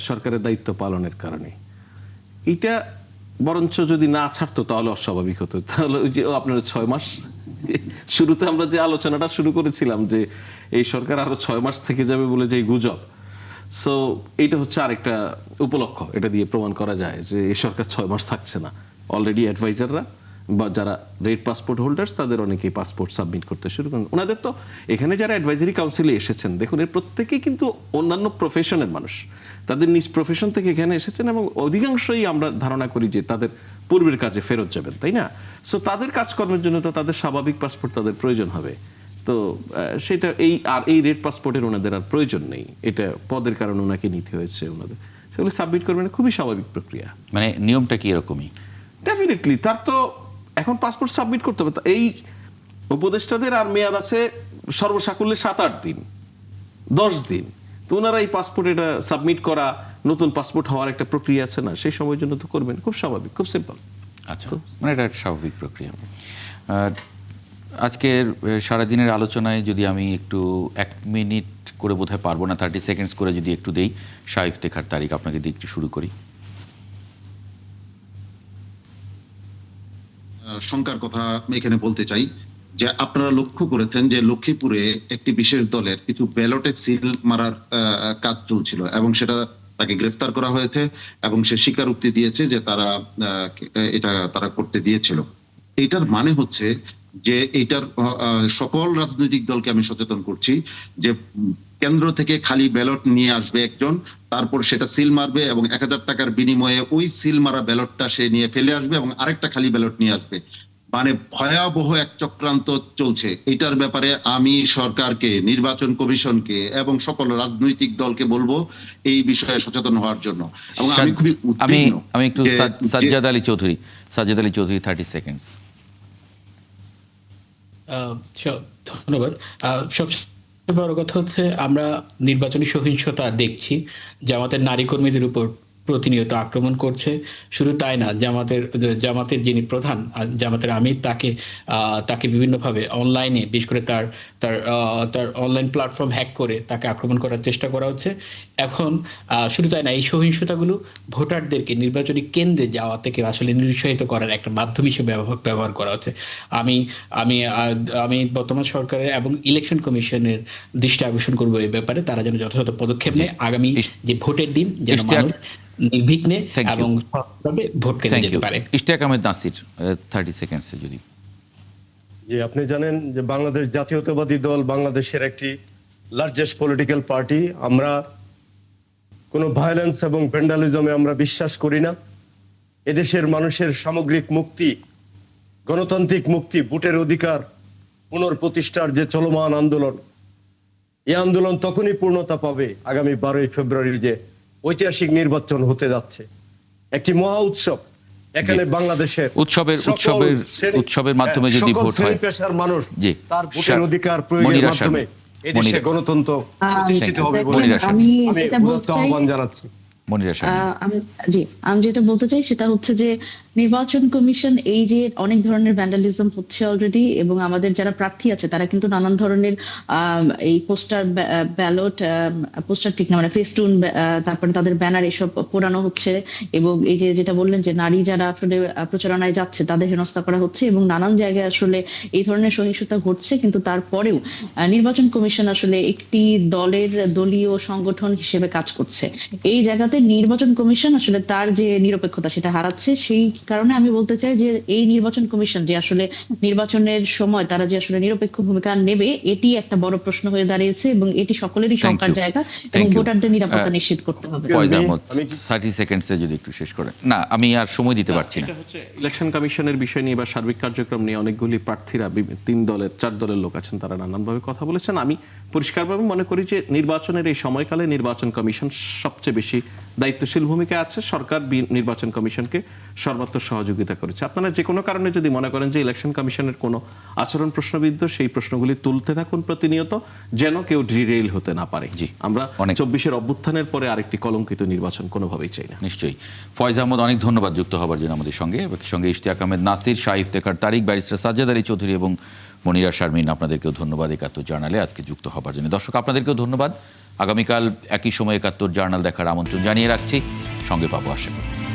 সরকারের দায়িত্ব পালনের কারণে, এটা বরঞ্চ যদি না ছাড়তো তাহলে অস্বাভাবিক হতো। তাহলে ওই যে আপনার 6 মাস, শুরুতে আমরা যে আলোচনাটা শুরু করেছিলাম যে এই সরকার আরো 6 মাস থেকে যাবে বলে যে গুজব, সো এইটা হচ্ছে আরেকটা উপলক্ষ, এটা দিয়ে প্রমাণ করা যায় যে এই সরকার 6 মাস থাকছে না। অলরেডি অ্যাডভাইজাররা বা যারা রেড পাসপোর্ট হোল্ডার্স তাদের অনেকেই পাসপোর্ট সাবমিট করতে শুরু করেন। ওনাদের তো এখানে যারা অ্যাডভাইজারি কাউন্সিলে এসেছেন, দেখুন এর প্রত্যেকেই কিন্তু অন্যান্য প্রফেশনের মানুষ, তাদের নিজ প্রফেশন থেকে এখানে এসেছেন এবং অধিকাংশই আমরা ধারণা করি যে তাদের পূর্বের কাজে ফেরত যাবেন, তাই না? সো তাদের কাজকর্মের জন্য তো তাদের স্বাভাবিক পাসপোর্ট তাদের প্রয়োজন হবে। তো সেটা এই রেড পাসপোর্টের ওনাদের আর প্রয়োজন নেই, এটা পদের কারণে ওনাকে নিতে হয়েছে, ওনাদের সেগুলো সাবমিট করবেন, খুবই স্বাভাবিক প্রক্রিয়া। মানে নিয়মটা কি এরকমই? ডেফিনেটলি তার তো এখন পাসপোর্ট সাবমিট করতে হবে। এই উপদেষ্টাদের আর মেয়াদ আছে সর্বসাকুল্যে 7-8 দিন, 10 দিন। তো ওনারা এই পাসপোর্ট এটা সাবমিট করা, নতুন পাসপোর্ট হওয়ার একটা প্রক্রিয়া আছে না, সেই সময়ের জন্য তো করবেন, খুব স্বাভাবিক, খুব সিম্পল। আচ্ছা, মানে এটা একটা স্বাভাবিক প্রক্রিয়া। আজকের সারাদিনের আলোচনায় যদি আমি একটু 1 মিনিট করে বোধহয় পারবো না, 30 সেকেন্ডস করে যদি একটু দেই, শাহ ইফতেখার তারিক, আপনাকে দিয়ে একটু শুরু করি। শঙ্কার কথা এখানে বলতে চাই যে আপনারা লক্ষ্য করেছেন যে লক্ষ্মীপুরে একটি বিশেষ দলের কিছু ব্যালটে সিল মারার কাজ চলছিল এবং সেটা তাকে গ্রেফতার করা হয়েছে এবং সে স্বীকারোক্তি দিয়েছে যে তারা করতে দিয়েছিল। এটার মানে হচ্ছে যে এইটার সকল রাজনৈতিক দলকে আমি সচেতন করছি যে কেন্দ্র থেকে খালি ব্যালট নিয়ে আসবে একজন, তারপর সেটা সিল মারবে এবং 1000 টাকার বিনিময়ে ওই সিল মারা ব্যালটটা সে নিয়ে ফেলে আসবে এবং আরেকটা খালি ব্যালট নিয়ে আসবে। মানে ভয়াবহ এক চক্রান্ত চলছে। এটার ব্যাপারে আমি সরকারকে, নির্বাচন কমিশনকে এবং সকল রাজনৈতিক দলকে বলবো এই বিষয়ে সচেতন হওয়ার জন্য। এবং আমি খুবই উদ্বিগ্ন। আমি একটু সাজ্জাদ আলী চৌধুরী 30 সেকেন্ডস। ধন্যবাদ। সবচেয়ে বড় কথা হচ্ছে আমরা নির্বাচনী সহিংসতা দেখছি, জামাতের নারী কর্মীদের উপর প্রতিনিয়ত আক্রমণ করছে। শুধু তাই না, জামাতের যিনি প্রধান, জামাতের আমির, তাকে বিভিন্নভাবে অনলাইনে, বিশেষ করে তার অনলাইন প্ল্যাটফর্ম হ্যাক করে তাকে আক্রমণ করার চেষ্টা করা হচ্ছে। এখন শুধু তাই না, এই সহিংসতাগুলো ভোটারদেরকে নির্বাচনী কেন্দ্রে যাওয়া থেকে আসলে নিরুৎসাহিত করার একটা মাধ্যম হিসেবে ব্যবহার করা হচ্ছে। আমি বর্তমান সরকারের এবং ইলেকশন কমিশনের দৃষ্টি আকর্ষণ করবো এই ব্যাপারে, তারা যেন যথাযথ পদক্ষেপ নেয়। আগামী যে ভোটের দিন যেন মানুষ নির্বিঘ্নে এবং সঠিকভাবে ভোট কেন্দ্রে যেতে পারে। ইশতিয়াক আহমেদ নাসির 30 সেকেন্ডসে যদি। যে আপনি জানেন যে বাংলাদেশ জাতীয়তাবাদী দল বাংলাদেশের একটি লার্জেস্ট পলিটিক্যাল পার্টি। আমরা কোনো ভায়োলেন্স এবং ভ্যান্ডালিজমে আমরা বিশ্বাস করি না। এদেশের মানুষের সামগ্রিক মুক্তি, গণতান্ত্রিক মুক্তি, ভোটের অধিকার পুনঃপ্রতিষ্ঠার যে চলমান আন্দোলন, এই আন্দোলন তখনই পূর্ণতা পাবে আগামী 12ই ফেব্রুয়ারি যে ঐতিহাসিক নির্বাচন হতে যাচ্ছে, একটি মহা উৎসব। এখানে বাংলাদেশের উৎসবের মাধ্যমে যদি ভোট হয়, পেশার মানুষ তার ভোটের অধিকার প্রয়োগের মাধ্যমে এদেশে গণতন্ত্র প্রতিষ্ঠিত হবে বলে মনিরা শারমিন। আমি আমি যেটা উদাত্ত বলতে চাই আহ্বান জানাচ্ছি। মনিরা শারমিন। আমি যেটা বলতে চাই সেটা হচ্ছে যে নির্বাচন কমিশন এই যে অনেক ধরনের ভ্যান্ডালিজম হচ্ছে অলরেডি, এবং আমাদের যারা প্রার্থী আছে তারা কিন্তু নানান ধরনের এই পোস্টার ব্যালট পোস্টার ঠিক না মানে ফেস্টুন, তারপরে তাদের ব্যানার এসব পোড়ানো হচ্ছে, এবং এই যে যেটা বললেন যে নারী যারা আসলে প্রচারণায় যাচ্ছে তাদের হেনস্থা করা হচ্ছে, এবং নানান জায়গায় আসলে এই ধরনের সহিংসতা ঘটছে। কিন্তু তারপরেও নির্বাচন কমিশন আসলে একটি দলের দলীয় সংগঠন হিসেবে কাজ করছে। এই জায়গাতে নির্বাচন কমিশন আসলে তার যে নিরপেক্ষতা সেটা হারাচ্ছে। সেই কারণে আমি বলতে চাই যে এই নির্বাচন কমিশন যে আসলে নির্বাচনের সময় তারা যে আসলে নিরপেক্ষ ভূমিকা নেবে, এটি একটা বড় প্রশ্ন হয়ে দাঁড়িয়েছে, এবং এটি সকলেরই শঙ্কার জায়গা, এবং ভোটারদের নিরাপত্তা নিশ্চিত করতে হবে। ফয়েজ আহমদ 30 সেকেন্ডসে যদি একটু শেষ করেন। না, আমি আর সময় দিতে পারছি না। এটা হচ্ছে ইলেকশন কমিশনের বিষয় নিয়ে বা সার্বিক কার্যক্রম নিয়ে অনেকগুলি প্রার্থীরা 4 দলের লোক আছেন, তারা নানানভাবে কথা বলেছেন। আমি পরিষ্কারভাবে মনে করি যে নির্বাচনের এই সময়কালে নির্বাচন কমিশন সবচেয়ে বেশি দায়িত্বশীল ভূমিকা আছে। সরকার নির্বাচন কমিশনকে সর্বাত্মক সহযোগিতা করেছে। আপনারা যে কোনো কারণে যদি মনে করেন যে ইলেকশন কমিশনের কোনো আচরণ প্রশ্নবিদ্ধ, সেই প্রশ্নগুলি তুলতে থাকুন প্রতিনিয়ত, যেন কেউ ডিরেইল হতে না পারে। জি, আমরা অনেক 24-এর অভ্যুত্থানের পরে আরেকটি কলঙ্কিত নির্বাচন কোনোভাবেই চাই না। নিশ্চয়ই। ফয়েজ আহমদ, অনেক ধন্যবাদ যুক্ত হবার জন্য আমাদের সঙ্গে। সঙ্গে ইশতিয়াক আহমেদ নাসির, শাহ ইফতেখার তারিক, ব্যারিস্টার সাজ্জাদ আলী চৌধুরী এবং মনিরা শারমিন, আপনাদেরকেও ধন্যবাদ 71 জার্নালে আজকে যুক্ত হবার জন্য। দর্শক, আপনাদেরকেও ধন্যবাদ। আগামীকাল একই সময় 71 জার্নাল দেখার আমন্ত্রণ জানিয়ে রাখছি। সঙ্গে পাবো আশা করি।